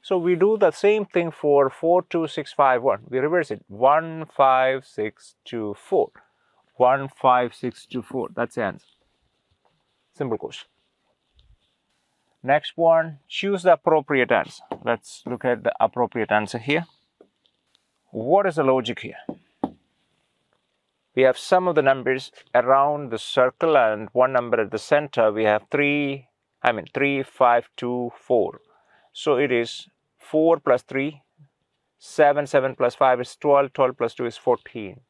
So we do the same thing for 42651. We reverse it 15624. 15624. That's the answer. Simple question. Next one, choose the appropriate answer. Let's look at the appropriate answer here. What is the logic here? We have some of the numbers around the circle and one number at the center. We have 3, 5, 2, 4. So it is 4 plus 3, 7, 7 plus 5 is 12, 12 plus 2 is 14.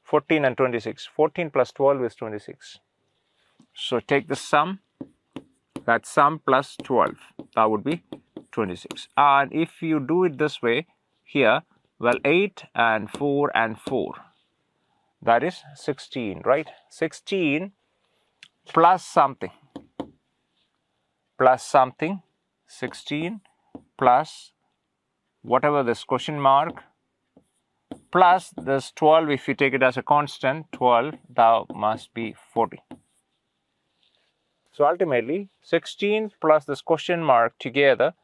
14 and 26. 14 plus 12 is 26. So take the sum. That sum plus 12. That would be 26. And if you do it this way, here, well, 8 and 4 and 4. That is 16, right? 16 plus something. Plus something. 16 plus whatever this question mark. Plus this 12, if you take it as a constant, 12, that must be 40. So ultimately, 16 plus this question mark together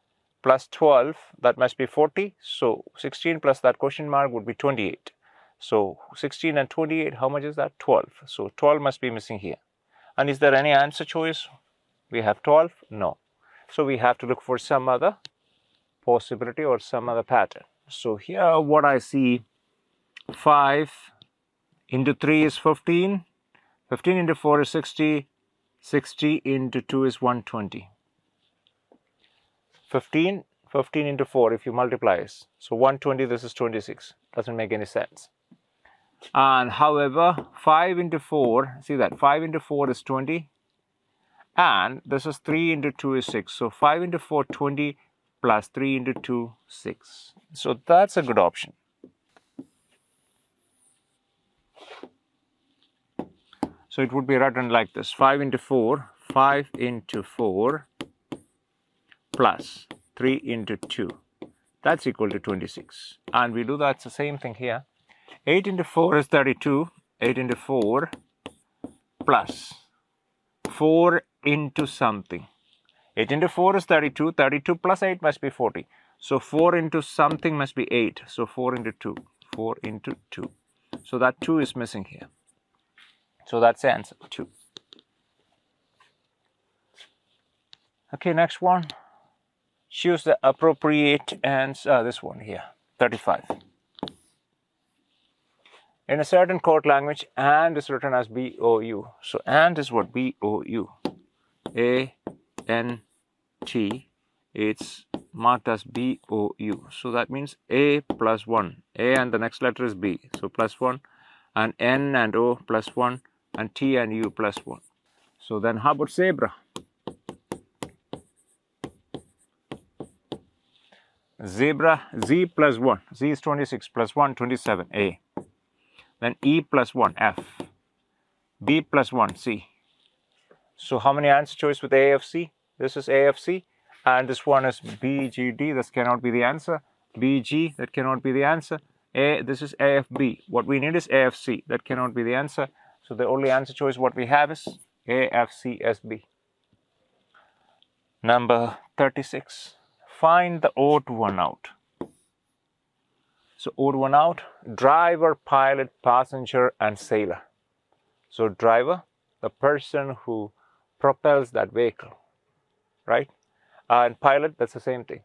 plus 12, that must be 40. So 16 plus that question mark would be 28. So 16 and 28, how much is that? 12. So 12 must be missing here. And is there any answer choice? We have 12? No. So we have to look for some other possibility or some other pattern. So here what I see, 5 into 3 is 15. 15 into 4 is 60. 60 into 2 is 120. 15 into 4 if you multiply it. So 120, this is 26. Doesn't make any sense. And however, 5 into 4, see that 5 into 4 is 20. And this is 3 into 2 is 6. So 5 into 4, 20 plus 3 into 2, 6. So that's a good option. So it would be written like this, 5 into 4 plus 3 into 2. That's equal to 26. And we do that the same thing here. 8 into 4 is 32. 8 into 4 plus 4 into something. 8 into 4 is 32. 32 plus 8 must be 40. So 4 into something must be 8. So 4 into 2. 4 into 2. So that 2 is missing here. So that's the answer, 2. Okay, next one. Choose the appropriate answer. This one here, 35. In a certain code language, and is written as B-O-U. So and is what? B-O-U. A-N-T. It's marked as B-O-U. So that means A plus 1. A and the next letter is B. So plus 1. And N and O plus 1. And T and U plus 1. So then how about zebra? Zebra, Z plus 1. Z is 26 plus 1, 27, A. Then E plus 1, F. B plus 1, C. So how many answer choice with A, F, C? This is A, F, C. And this one is B, G, D. This cannot be the answer. B, G, that cannot be the answer. A, this is A, F, B. What we need is A, F, C. That cannot be the answer. So the only answer choice what we have is A, F, C, S, B. Number 36. Find the odd one out. So odd one out, driver, pilot, passenger and sailor. So driver, the person who propels that vehicle, right? And pilot, that's the same thing.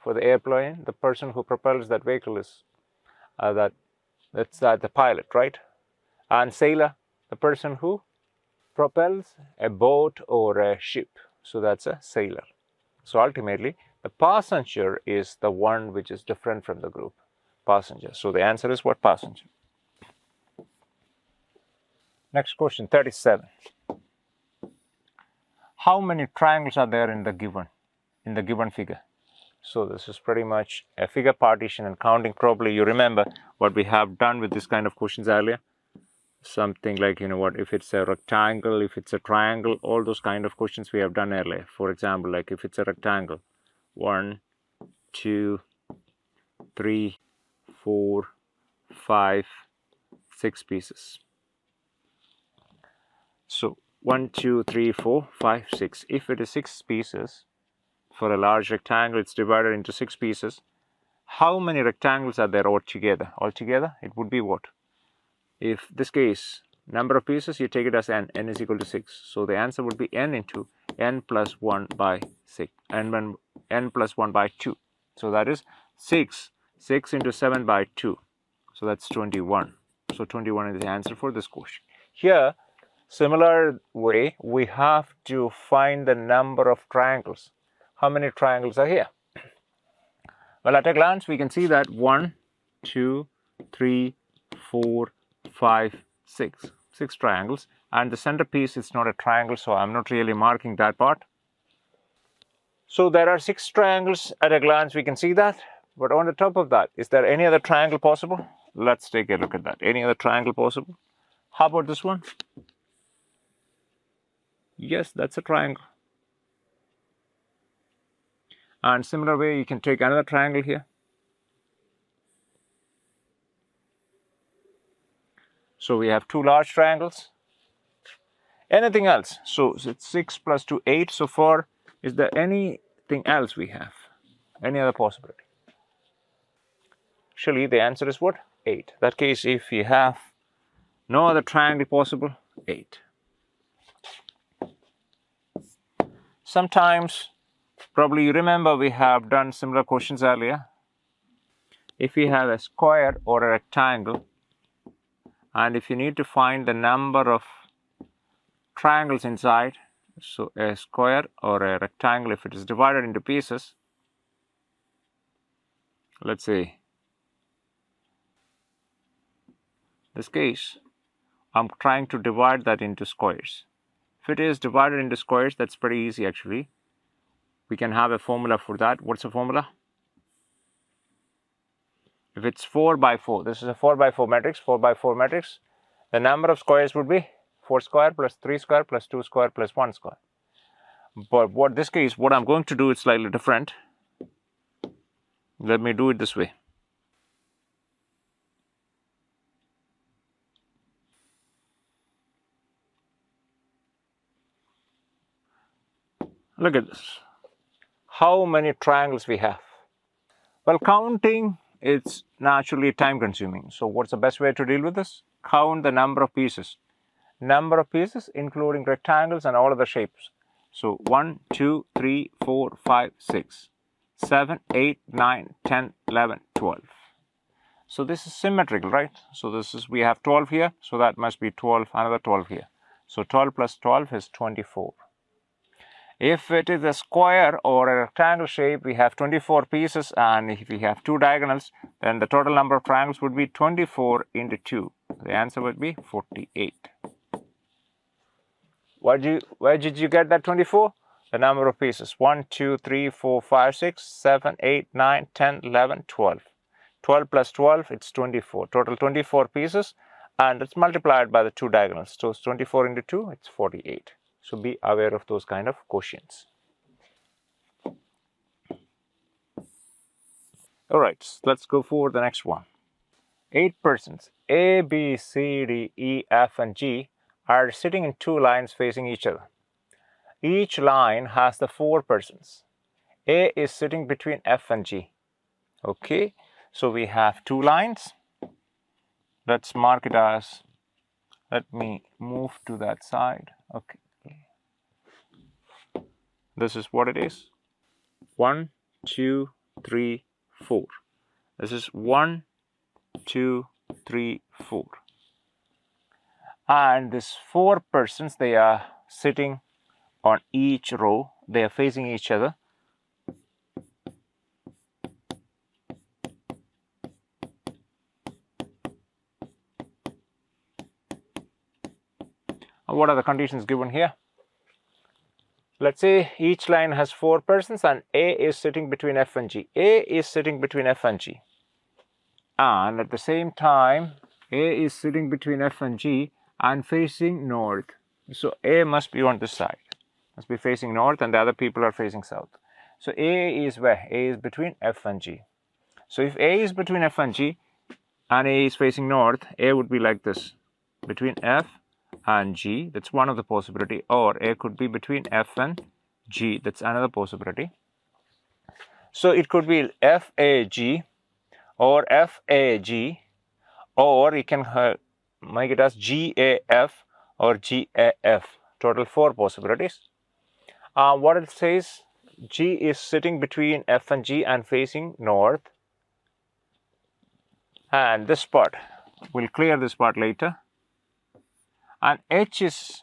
For the airplane, the person who propels that vehicle is the pilot, right? And sailor, the person who propels a boat or a ship. So that's a sailor. So ultimately, the passenger is the one which is different from the group. Passenger. So the answer is what? Passenger. Next question, 37. How many triangles are there in the given figure? So this is pretty much a figure partition and counting properly. You remember what we have done with this kind of questions earlier? Something like, if it's a rectangle, if it's a triangle, all those kind of questions we have done earlier. For example, like if it's a rectangle, 1, 2, 3, 4, 5, 6 pieces. So 1, 2, 3, 4, 5, 6. If it is 6 pieces, for a large rectangle, it's divided into 6 pieces. How many rectangles are there altogether? Altogether, it would be what? If this case, number of pieces, you take it as n is equal to 6. So the answer would be n into n plus 1 by 6, n plus 1 by 2. So that is 6 into 7 by 2. So that's 21. So 21 is the answer for this question. Here, similar way, we have to find the number of triangles. How many triangles are here? Well, at a glance, we can see that 1, 2, 3, 4, 5, 6. 6 triangles. And the centerpiece is not a triangle, so I'm not really marking that part. So there are 6 triangles at a glance, we can see that. But on the top of that, is there any other triangle possible? Let's take a look at that. Any other triangle possible? How about this one? Yes, that's a triangle. And similar way, you can take another triangle here. So we have 2 large triangles. Anything else? So it's 6 plus 2, 8 so far. Is there anything else we have? Any other possibility? Actually, the answer is what? 8. That case, if you have no other triangle possible, 8. Sometimes, probably you remember we have done similar questions earlier. If you have a square or a rectangle, and if you need to find the number of triangles inside, so a square or a rectangle, if it is divided into pieces, let's say, this case, I'm trying to divide that into squares. If it is divided into squares, that's pretty easy actually. We can have a formula for that. What's the formula? If it's 4 by 4, this is a 4 by 4 matrix, 4 by 4 matrix, the number of squares would be 4 square plus 3 square plus 2 square plus 1 square. But this case, what I'm going to do is slightly different. Let me do it this way. Look at this. How many triangles we have? Well, counting is naturally time consuming. So what's the best way to deal with this? Count the number of pieces. Number of pieces including rectangles and all other shapes. So 1, 2, 3, 4, 5, 6, 7, 8, 9, 10, 11, 12. So this is symmetrical, right? So this is, we have 12 here. So that must be 12, another 12 here. So 12 plus 12 is 24. If it is a square or a rectangle shape, we have 24 pieces, and if we have 2 diagonals, then the total number of triangles would be 24 into 2. The answer would be 48. Where did you get that 24? The number of pieces. 1, 2, 3, 4, 5, 6, 7, 8, 9, 10, 11, 12. 12 plus 12, it's 24. Total 24 pieces, and it's multiplied by the 2 diagonals. So it's 24 into 2, it's 48. So be aware of those kind of quotients. All right, let's go for the next one. 8 persons, A, B, C, D, E, F, and G, are sitting in 2 lines facing each other. Each line has the 4 persons. A is sitting between F and G. Okay, so we have 2 lines. Let's mark it as, let me move to that side. Okay. This is what it is. 1, 2, 3, 4. This is 1, 2, 3, 4. And these 4 persons, they are sitting on each row. They are facing each other. What are the conditions given here? Let's say each line has 4 persons and A is sitting between F and G. A is sitting between F and G. And at the same time, A is sitting between F and G and facing north. So A must be on this side, must be facing north, and the other people are facing south. So A is where? A is between F and G. So if A is between F and G and A is facing north, A would be like this, between F and G. That's one of the possibility. Or A could be between F and G. That's another possibility. So it could be FAG or FAG, or you can make it as GAF or GAF. Total 4 possibilities. What it says, G is sitting between F and G and facing north. And this part, we'll clear this part later. And H is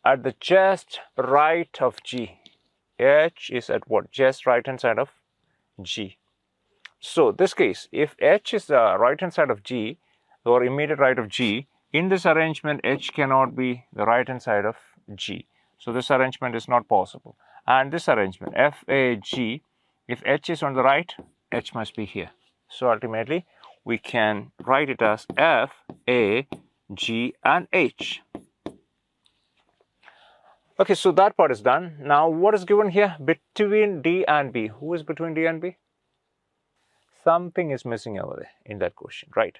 at the just right of G. H is at what? Just right hand side of G. So this case, if H is the right hand side of G or immediate right of G, in this arrangement H cannot be the right hand side of G. So this arrangement is not possible. And this arrangement, FAG, if H is on the right, H must be here. So ultimately we can write it as F, A, G and H. Okay, so that part is done. Now what is given here? Between D and B. Who is between D and B? Something is missing over there in that question, right?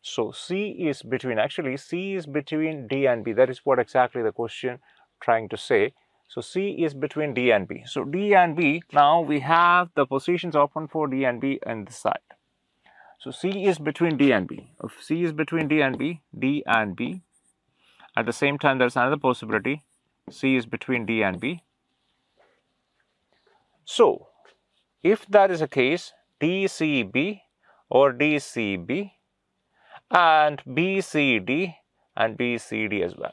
So C is between, actually C is between D and B. That is what exactly the question trying to say. So C is between D and B. So D and B, now we have the positions open for D and B on this side. So C is between D and B. If C is between D and B, D and B. At the same time, there's another possibility. C is between D and B. So if that is the case, DCB or DCB and BCD and BCD as well.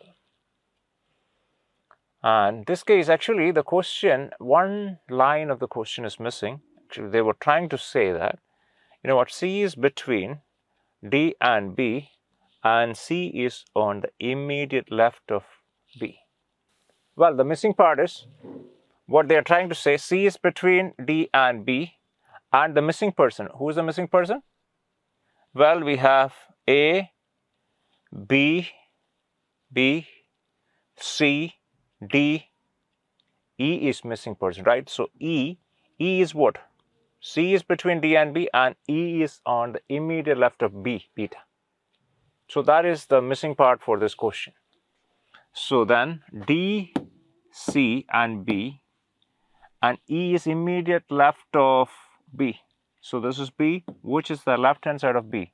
And in this case, actually, the question, one line of the question is missing. Actually, they were trying to say that, you know what, C is between D and B and C is on the immediate left of B. Well, the missing part is what they are trying to say, C is between D and B, and the missing person. Who is the missing person? Well, we have A, B, B, C, D, E is missing person, right? So E is what? C is between D and B and E is on the immediate left of B, beta. So that is the missing part for this question. So then D, C and B and E is immediate left of B. So this is B, which is the left hand side of B.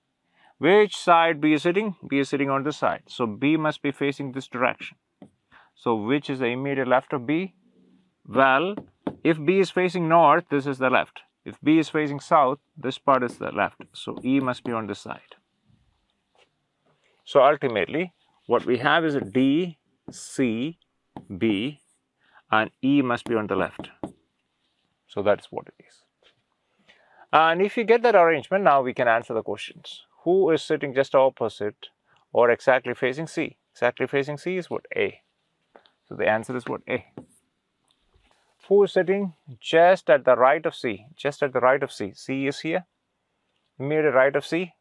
Which side B is sitting? B is sitting on this side. So B must be facing this direction. So which is the immediate left of B? Well, if B is facing north, this is the left. If B is facing south, this part is the left. So E must be on this side. So ultimately, what we have is a D, C, B, and E must be on the left. So that's what it is. And if you get that arrangement, now we can answer the questions. Who is sitting just opposite or exactly facing C? Exactly facing C is what? A. So the answer is what? A. Who is sitting just at the right of C? Just at the right of C. C is here. Immediate right of C.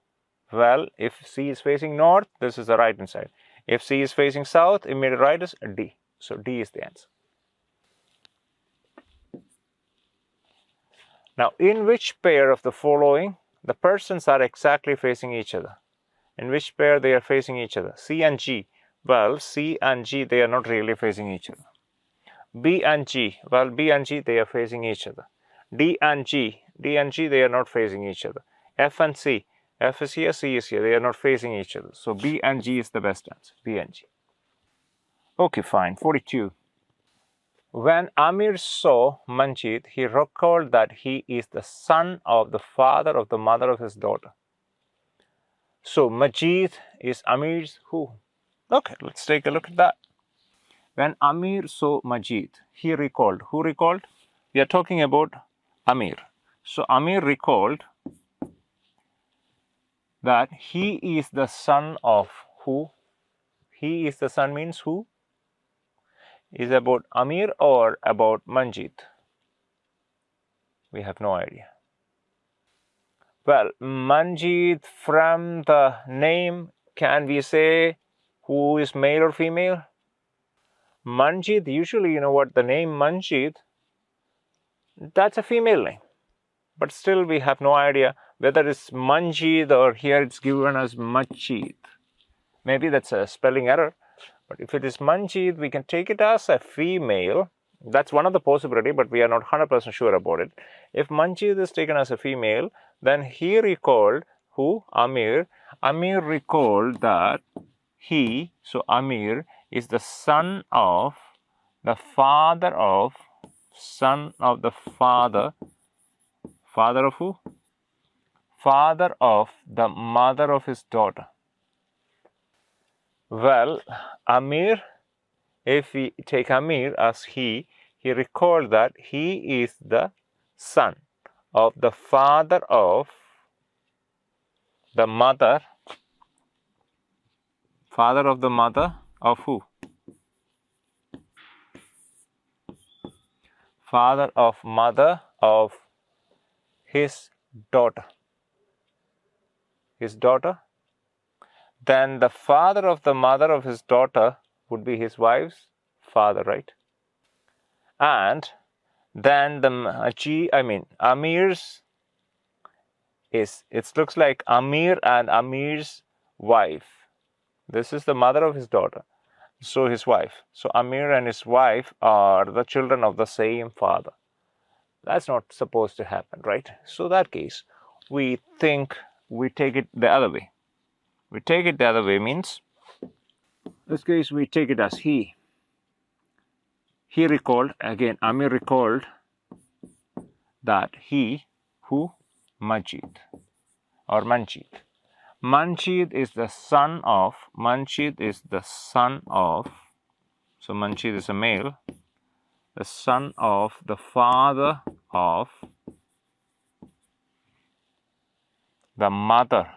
Well, if C is facing north, this is the right hand side. If C is facing south, immediate right is D. So D is the answer. Now, in which pair of the following the persons are exactly facing each other? In which pair they are facing each other? C and G. Well, C and G, they are not really facing each other. B and G. Well, B and G, they are facing each other. D and G. D and G, they are not facing each other. F and C. F is here, C is here. They are not facing each other. So B and G is the best answer. B and G. Okay, fine. 42. When Amir saw Manjit, he recalled that he is the son of the father of the mother of his daughter. So Majid is Amir's who? Okay, let's take a look at that. When Amir saw Majid, he recalled. Who recalled? We are talking about Amir. So Amir recalled that he is the son of who? He is the son means who? Is about Amir or about Manjit? We have no idea. Well, Manjit, from the name, can we say who is male or female? Manjit, usually, you know what, the name Manjit, that's a female name. But still, we have no idea whether it's Manjit or here it's given as Majid. Maybe that's a spelling error. But if it is Manjit, we can take it as a female. That's one of the possibility, but we are not 100% sure about it. If Manjit is taken as a female, then he recalled who? Amir. Amir recalled that he, so Amir, is the son of the father of, son of the father. Father of who? Father of the mother of his daughter. Well, Amir, if we take Amir as he recalled that he is the son of the father of the mother. Father of the mother of who? Father of mother of his daughter. His daughter. Then the father of the mother of his daughter would be his wife's father, right? And then the Amir's is, it looks like Amir and Amir's wife. This is the mother of his daughter. So his wife. So Amir and his wife are the children of the same father. That's not supposed to happen, right? So that case, we think we take it the other way. We take it the other way means, this case we take it as he. He recalled, again Amir recalled that he, who? Majid or Manjid. Manjid is the son of, Manjid is the son of, so Manjid is a male, the son of the father of the mother,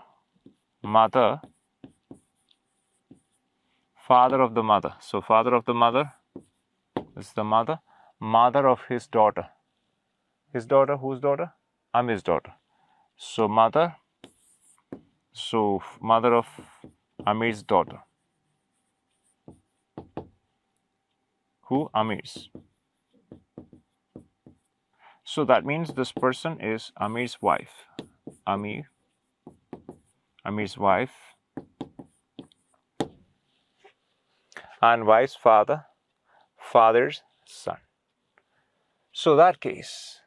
father of the mother. So father of the mother is the mother of his daughter. His daughter, whose daughter? Amir's daughter. So mother of Amir's daughter. Who? Amir's. So that means this person is Amir's wife. Amir's wife. And wife's father, father's son. So that case,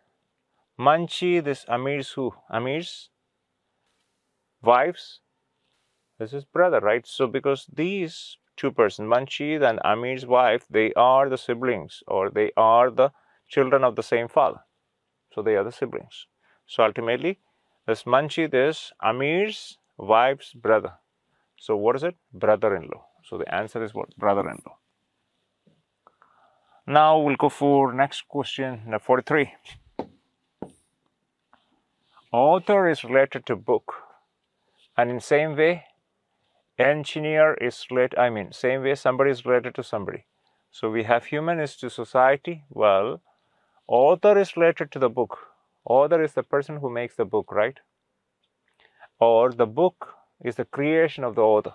Manjid is Amir's who? Amir's wife's, this is brother, right? So because these two persons, Manjid and Amir's wife, they are the siblings, or they are the children of the same father. So they are the siblings. So ultimately, this Manjid is Amir's wife's brother. So what is it? Brother-in-law. So the answer is what? Brother-in-law. Now we'll go for next question, number 43. Author is related to book, and in same way, engineer is related, same way somebody is related to somebody. So we have human is to society. Well, author is related to the book. Author is the person who makes the book, right? Or the book is the creation of the author.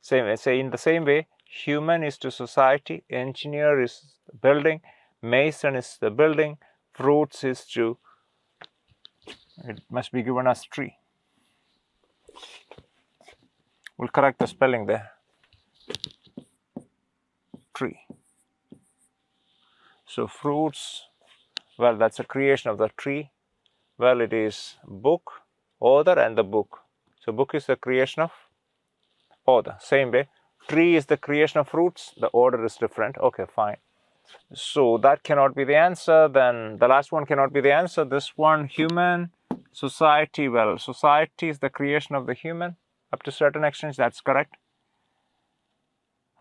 Say in the same way, human is to society, engineer is the building, mason is the building, fruits is to, it must be given as tree. We'll correct the spelling there. Tree. So fruits, well, that's a creation of the tree. Well, it is book, author and the book. So book is the creation of author. Same way, tree is the creation of fruits. The order is different. Okay, fine. So that cannot be the answer. Then the last one cannot be the answer. This one, human, society. Well, society is the creation of the human. Up to certain extent, that's correct.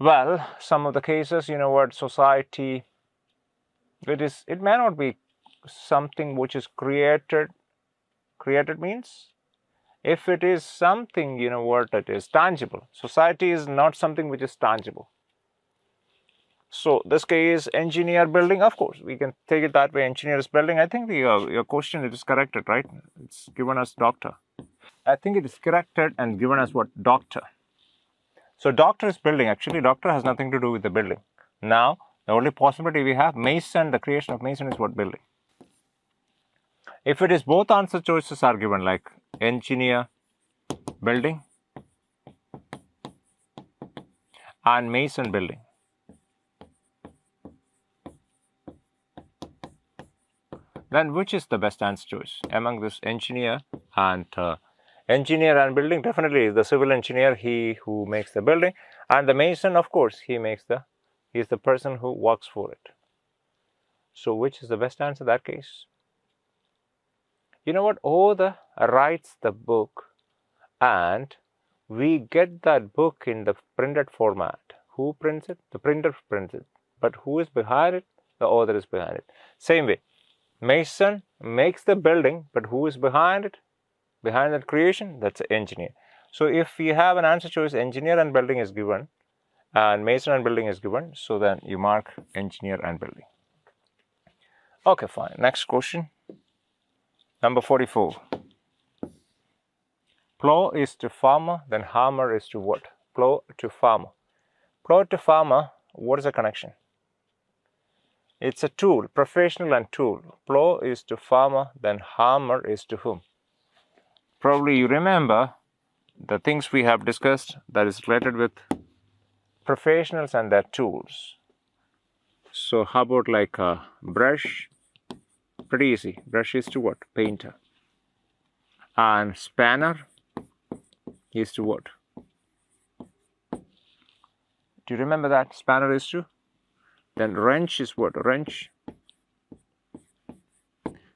Well, some of the cases, you know what, society, it may not be something which is created. Created means if it is something, you know what, it is tangible. Society is not something which is tangible. So this case, engineer building, of course, we can take it that way. Engineer is building. I think your question, it is corrected, right? It's given as doctor. I think it is corrected and given as what? Doctor. So doctor is building. Actually, doctor has nothing to do with the building. Now, the only possibility we have, mason, the creation of mason is what? Building. If it is both answer choices are given, like engineer building and mason building, then which is the best answer choice among this engineer and building? Definitely is the civil engineer, he who makes the building, and the mason, of course, he is the person who works for it. So which is the best answer in that case? You know what, author writes the book and we get that book in the printed format. Who prints it? The printer prints it. But who is behind it? The author is behind it. Same way, mason makes the building, but who is behind it? Behind that creation? That's the engineer. So if you have an answer choice, engineer and building is given, and mason and building is given, so then you mark engineer and building. Okay, fine. Next question. Number 44. Plow is to farmer, then hammer is to what? Plow to farmer. Plow to farmer, what is the connection? It's a tool, professional and tool. Plow is to farmer, then hammer is to whom? Probably you remember the things we have discussed that is related with professionals and their tools. So how about like a brush? Pretty easy. Brush is to what? Painter. And spanner is to what? Do you remember that? Spanner is to? Then wrench is what? Wrench.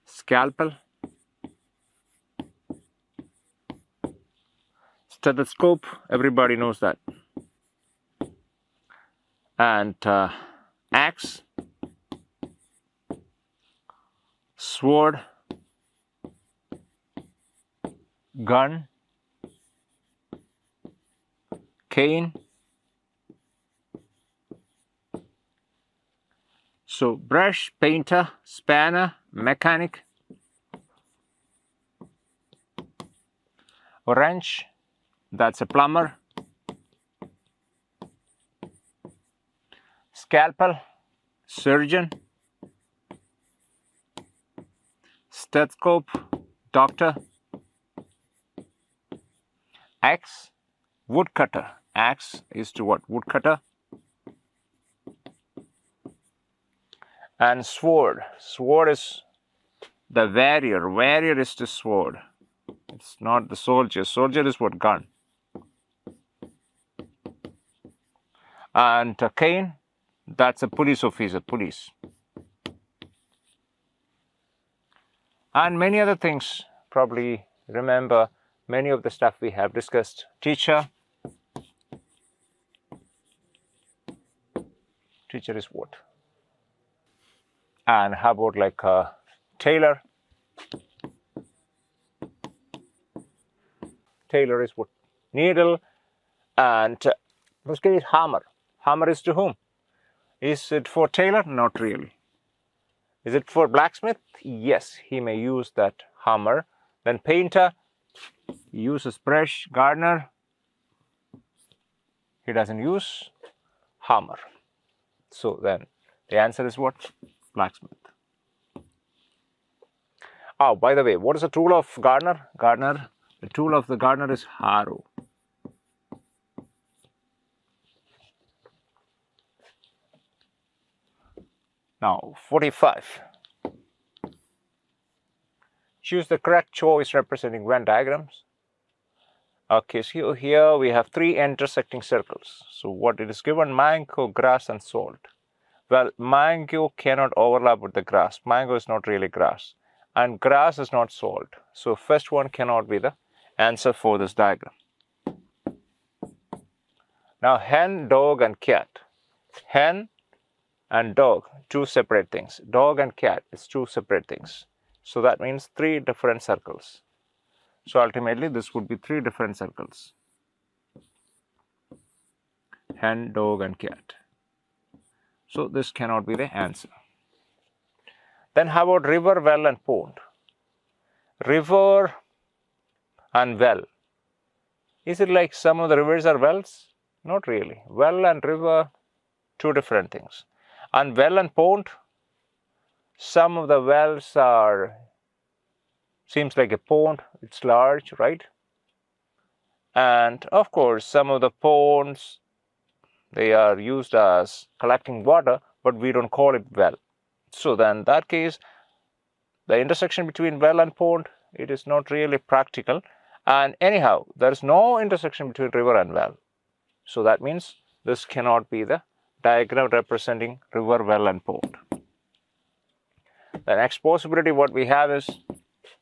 Scalpel. Stethoscope, everybody knows that. And axe, sword, gun, cane. So brush, painter, spanner, mechanic, wrench, that's a plumber, scalpel, surgeon, stethoscope, doctor, axe, woodcutter. Axe is to what? Woodcutter. And sword. Sword is the warrior. Warrior is to sword. It's not the soldier. Soldier is what? Gun. And a cane, that's a police officer. Police. And many other things. Probably remember many of the stuff we have discussed. Teacher. Teacher is what? And how about like a tailor? Tailor is what? Needle. And this case, hammer. Hammer is to whom? Is it for tailor? Not really. Is it for blacksmith? Yes, he may use that hammer. Then painter, he uses brush. Gardener, he doesn't use hammer. So then the answer is what? Blacksmith. Oh, by the way, what is the tool of gardener? Gardener, the tool of the gardener is harrow. Now, 45. Choose the correct choice representing Venn diagrams. Okay, so here we have three intersecting circles. So what it is given? Mango, grass and salt. Well, mango cannot overlap with the grass. Mango is not really grass. And grass is not salt. So first one cannot be the answer for this diagram. Now hen, dog and cat. Hen and dog, two separate things. Dog and cat is two separate things. So that means three different circles. So ultimately this would be three different circles. Hen, dog and cat. So this cannot be the answer. Then how about river, well and pond? River and well. Is it like some of the rivers are wells? Not really. Well and river, two different things. And well and pond, some of the wells are, seems like a pond, it's large, right? And of course, some of the ponds, they are used as collecting water, but we don't call it well. So then in that case, the intersection between well and pond, it is not really practical. And anyhow, there is no intersection between river and well. So that means this cannot be the diagram representing river, well and pond. The next possibility what we have is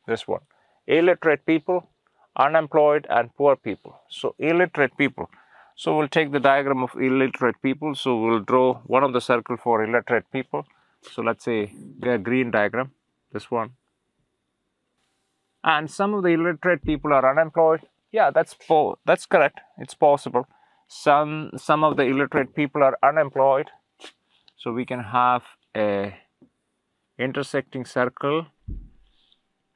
this one. Illiterate people, unemployed and poor people. So illiterate people. So we'll take the diagram of illiterate people. So we'll draw one of the circle for illiterate people. So let's say a green diagram, this one. And some of the illiterate people are unemployed. Yeah, that's correct. It's possible. Some of the illiterate people are unemployed. So we can have a intersecting circle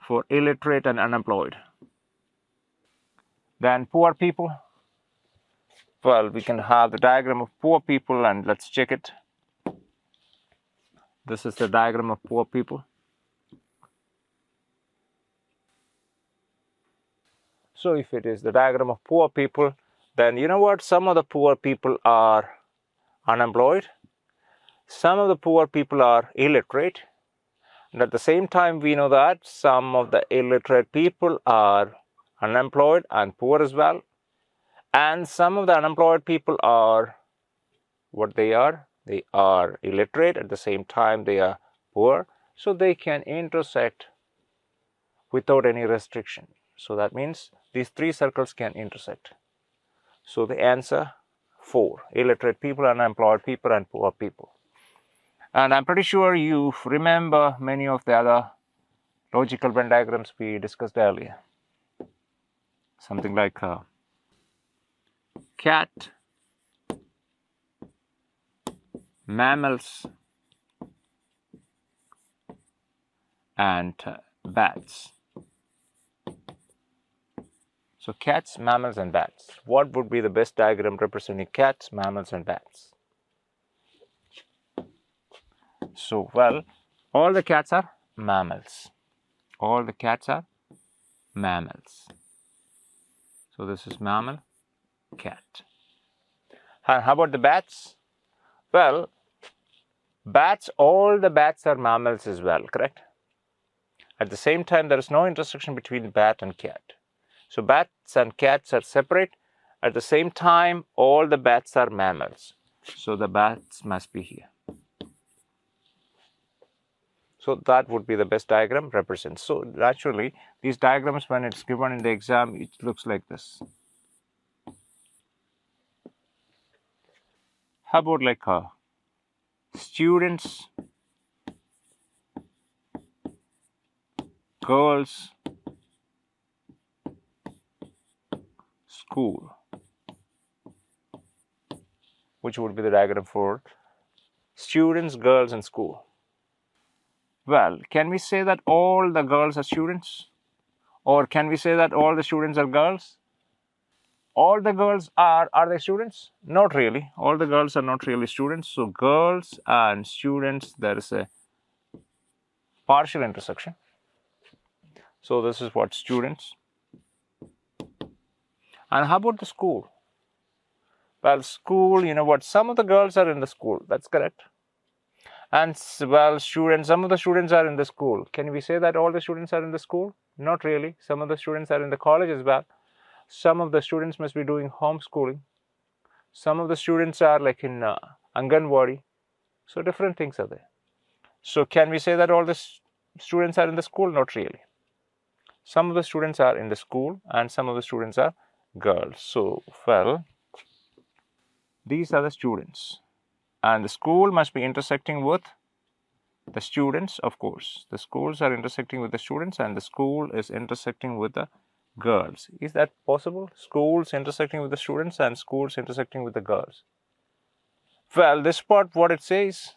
for illiterate and unemployed. Then poor people. Well, we can have the diagram of poor people and let's check it. This is the diagram of poor people. So if it is the diagram of poor people, then you know what? Some of the poor people are unemployed. Some of the poor people are illiterate. And at the same time, we know that some of the illiterate people are unemployed and poor as well. And some of the unemployed people are what they are. They are illiterate. At the same time, they are poor. So they can intersect without any restriction. So that means these three circles can intersect. So the answer 4, illiterate people, unemployed people and poor people. And I'm pretty sure you remember many of the other logical Venn diagrams we discussed earlier. Something like cat, mammals and bats. So cats, mammals and bats. What would be the best diagram representing cats, mammals and bats? So, well, all the cats are mammals. All the cats are mammals. So this is mammal, cat. And how about the bats? Well, bats, all the bats are mammals as well, correct? At the same time, there is no intersection between bat and cat. So bats and cats are separate. At the same time, all the bats are mammals. So the bats must be here. So that would be the best diagram represents. So naturally, these diagrams, when it's given in the exam, it looks like this. How about like students, girls, school? Which would be the diagram for students, girls and school? Well, can we say that all the girls are students? Or can we say that all the students are girls? All the girls are they students? Not really. All the girls are not really students. So girls and students, there is a partial intersection. So this is what students. And how about the school? Well, school, you know what? Some of the girls are in the school. That's correct. And well, students, some of the students are in the school. Can we say that all the students are in the school? Not really. Some of the students are in the college as well. Some of the students must be doing homeschooling. Some of the students are like in Anganwadi. So different things are there. So can we say that all the students are in the school? Not really. Some of the students are in the school and some of the students are girls. So, well, These are the students. And the school must be intersecting with the students, of course. The schools are intersecting with the students and the school is intersecting with the girls. Is that possible? Schools intersecting with the students and schools intersecting with the girls. Well, this part, what it says,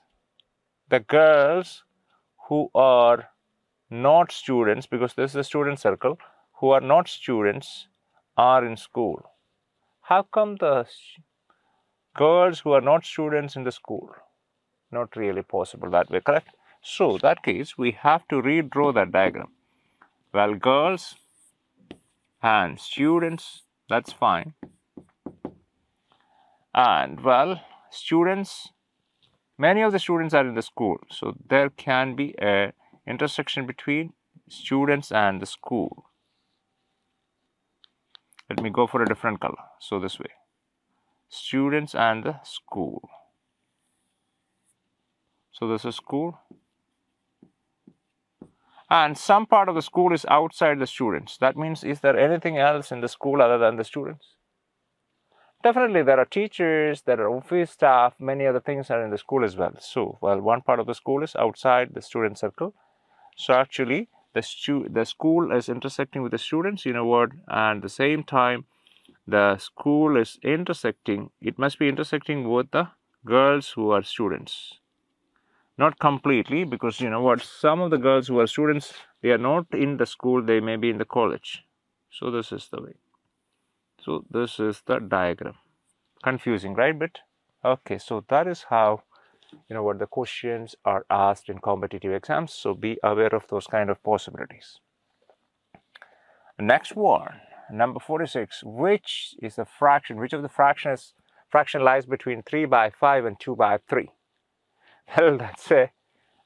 the girls who are not students, because this is a student circle, who are not students are in school. How come the girls who are not students in the school? Not really possible that way, correct? So in that case, we have to redraw that diagram. Well, girls and students, that's fine. And well, students, many of the students are in the school, so there can be a intersection between students and the school. Let me go for a different color. So this way, students and the school. So this is school. And some part of the school is outside the students. That means, is there anything else in the school other than the students? Definitely, there are teachers, there are office staff, many other things are in the school as well. So, well, one part of the school is outside the student circle. So actually, the school is intersecting with the students, you know what, and at the same time, the school is intersecting, it must be intersecting with the girls who are students. Not completely, because you know what, some of the girls who are students, they are not in the school, they may be in the college. So this is the way. So this is the diagram. Confusing, right? But okay, so that is how, you know what, the questions are asked in competitive exams. So be aware of those kind of possibilities. Next one, number 46. Which is the fraction? Which of the fraction lies between 3/5 and 2/3? Well, that's a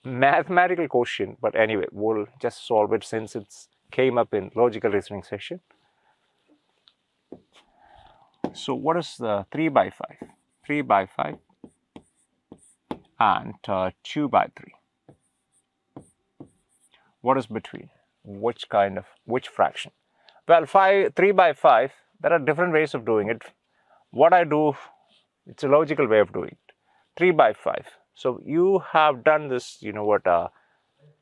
mathematical question, but anyway, we'll just solve it since it came up in logical reasoning section. So what is the 3/5? 3/5 and 2/3. What is between? Which fraction? Well, 3/5, there are different ways of doing it. What I do, it's a logical way of doing it. 3/5. So you have done this, you know what,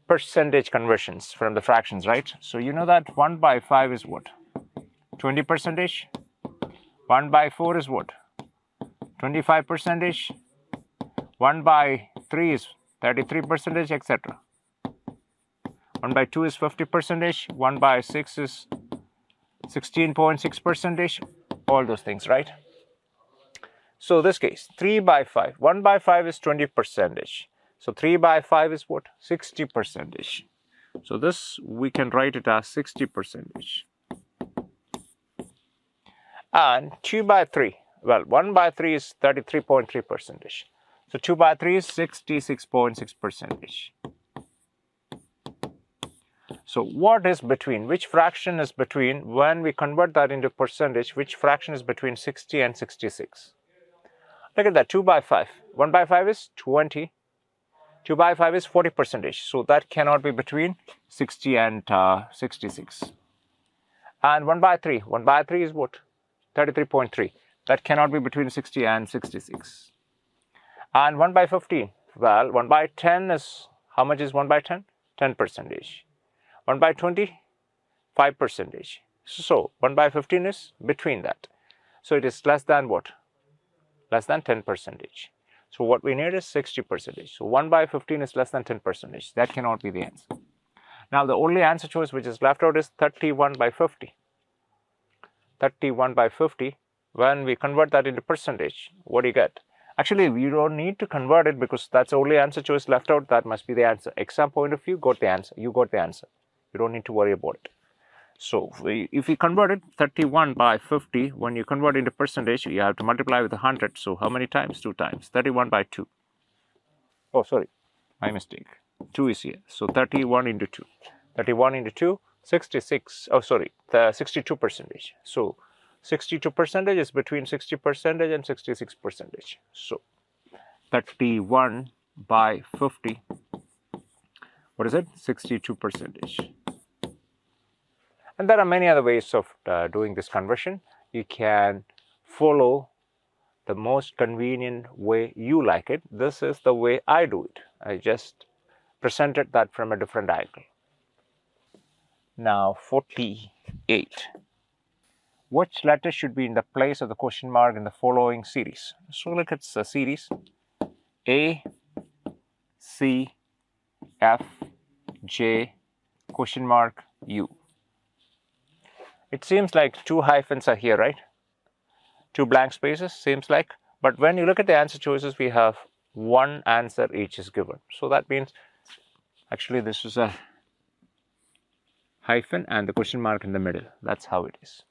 percentage conversions from the fractions, right? So you know that 1/5 is what? 20%. 1/4 is what? 25%. 1/3 is 33%, etc. 1/2 is 50%. 1/6 is 16.6%. All those things, right? So this case, 3/5. 1/5 is 20%. So 3/5 is what? 60%. So this we can write it as 60%. And 2/3. Well, 1/3 is 33.3%. So 2/3 is 66.6%. So what is between? Which fraction is between? When we convert that into percentage, which fraction is between 60 and 66? Look at that, 2/5. 1/5 is 20. 2/5 is 40%. So that cannot be between 60 and 66. And 1/3. 1/3 is what? 33.3. That cannot be between 60 and 66. And 1/15. Well, 1/10 is, how much is 1/10? 10%. 1/20, 5%. So 1/15 is between that. So it is less than what? Less than 10%. So what we need is 60%. So 1/15 is less than 10%. That cannot be the answer. Now the only answer choice which is left out is 31/50. 31/50. When we convert that into percentage, what do you get? Actually, we don't need to convert it because that's the only answer choice left out. That must be the answer. Exam point of view, got the answer. You got the answer. You don't need to worry about it. So if we convert it, 31/50, when you convert into percentage, you have to multiply with 100. So how many times? 2 times. 31/2. Oh, sorry, my mistake. 2 is here. So 31 into 2. 31 into 2, 66. Oh, sorry, 62%. So 62% is between 60% and 66%. So 31/50. What is it? 62%. And there are many other ways of doing this conversion. You can follow the most convenient way you like it. This is the way I do it. I just presented that from a different angle. Now 48. Which letter should be in the place of the question mark in the following series? So look at the series A, C, F, J, question mark, U. It seems like 2 hyphens are here, right? 2 blank spaces, seems like. But when you look at the answer choices, we have 1 answer each is given. So that means actually this is a hyphen and the question mark in the middle. That's how it is.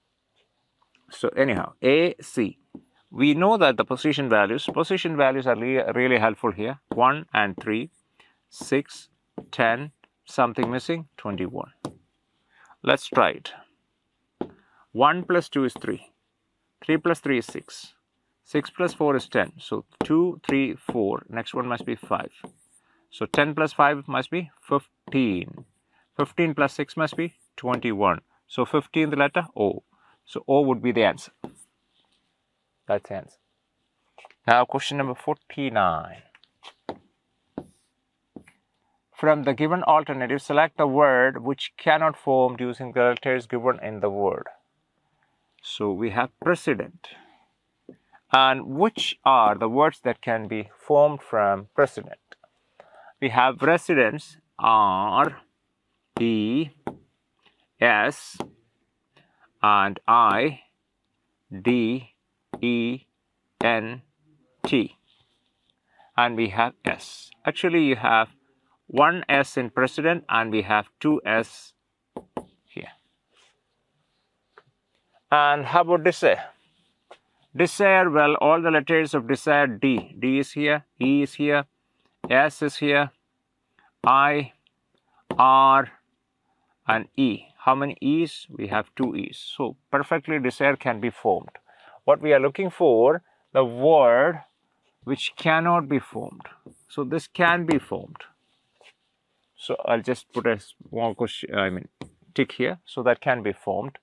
So anyhow, A, C. We know that the position values are really helpful here. 1 and 3, 6, 10, something missing, 21. Let's try it. 1 plus 2 is 3. 3 plus 3 is 6. 6 plus 4 is 10. So 2, 3, 4. Next one must be 5. So 10 plus 5 must be 15. 15 plus 6 must be 21. So 15 the letter O. So O would be the answer. That's the answer. Now question number 49. From the given alternative, select the word which cannot be formed using the letters given in the word. So we have president. And which are the words that can be formed from president? We have residents, R, E, S, and I, D, E, N, T. And we have S. Actually, you have 1 S in president and we have 2 S here. And how about desire? Desire, well, all the letters of desire, D. D is here, E is here, S is here, I, R, and E. How many E's? We have 2 E's. So perfectly desire can be formed. What we are looking for, the word which cannot be formed. So this can be formed. So I'll just put a small question, tick here. So that can be formed.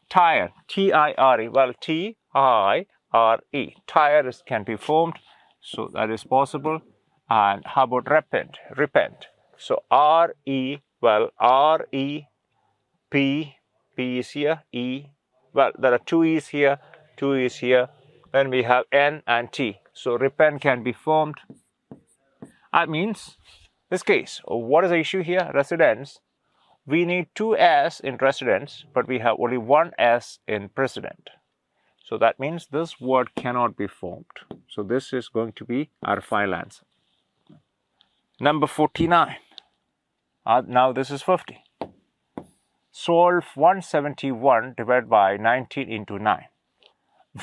Tire, T-I-R-E. Well, T-I-R-E. Tire can be formed. So that is possible. And how about repent? Repent. So R-E, well, R-E, P, P is here, E. Well, there are 2 E's here, 2 E's here. Then we have N and T. So repent can be formed. That means, this case, what is the issue here? Residents. We need 2 S in residents, but we have only 1 S in president. So that means this word cannot be formed. So this is going to be our final answer. Number 49. Now this is 50. Solve 171 divided by 19 into 9.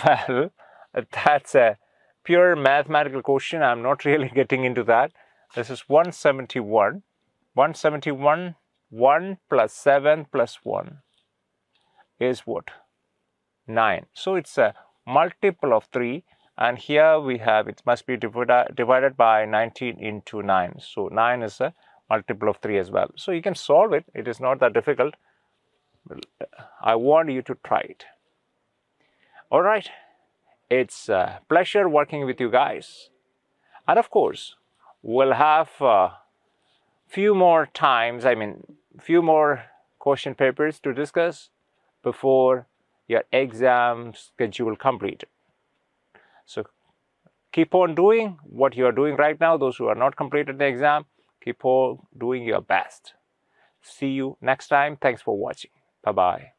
Well, that's a pure mathematical question. I'm not really getting into that. This is 171. 171, 1 plus 7 plus 1 is what? 9. So it's a multiple of 3. And here we have, it must be divided by 19 into 9. So 9 is a multiple of 3 as well. So you can solve it. It is not that difficult. I want you to try it. All right. It's a pleasure working with you guys. And of course, we'll have few more question papers to discuss before your exam schedule completed. So keep on doing what you are doing right now. Those who are not completed the exam, keep on doing your best. See you next time. Thanks for watching. Bye-bye.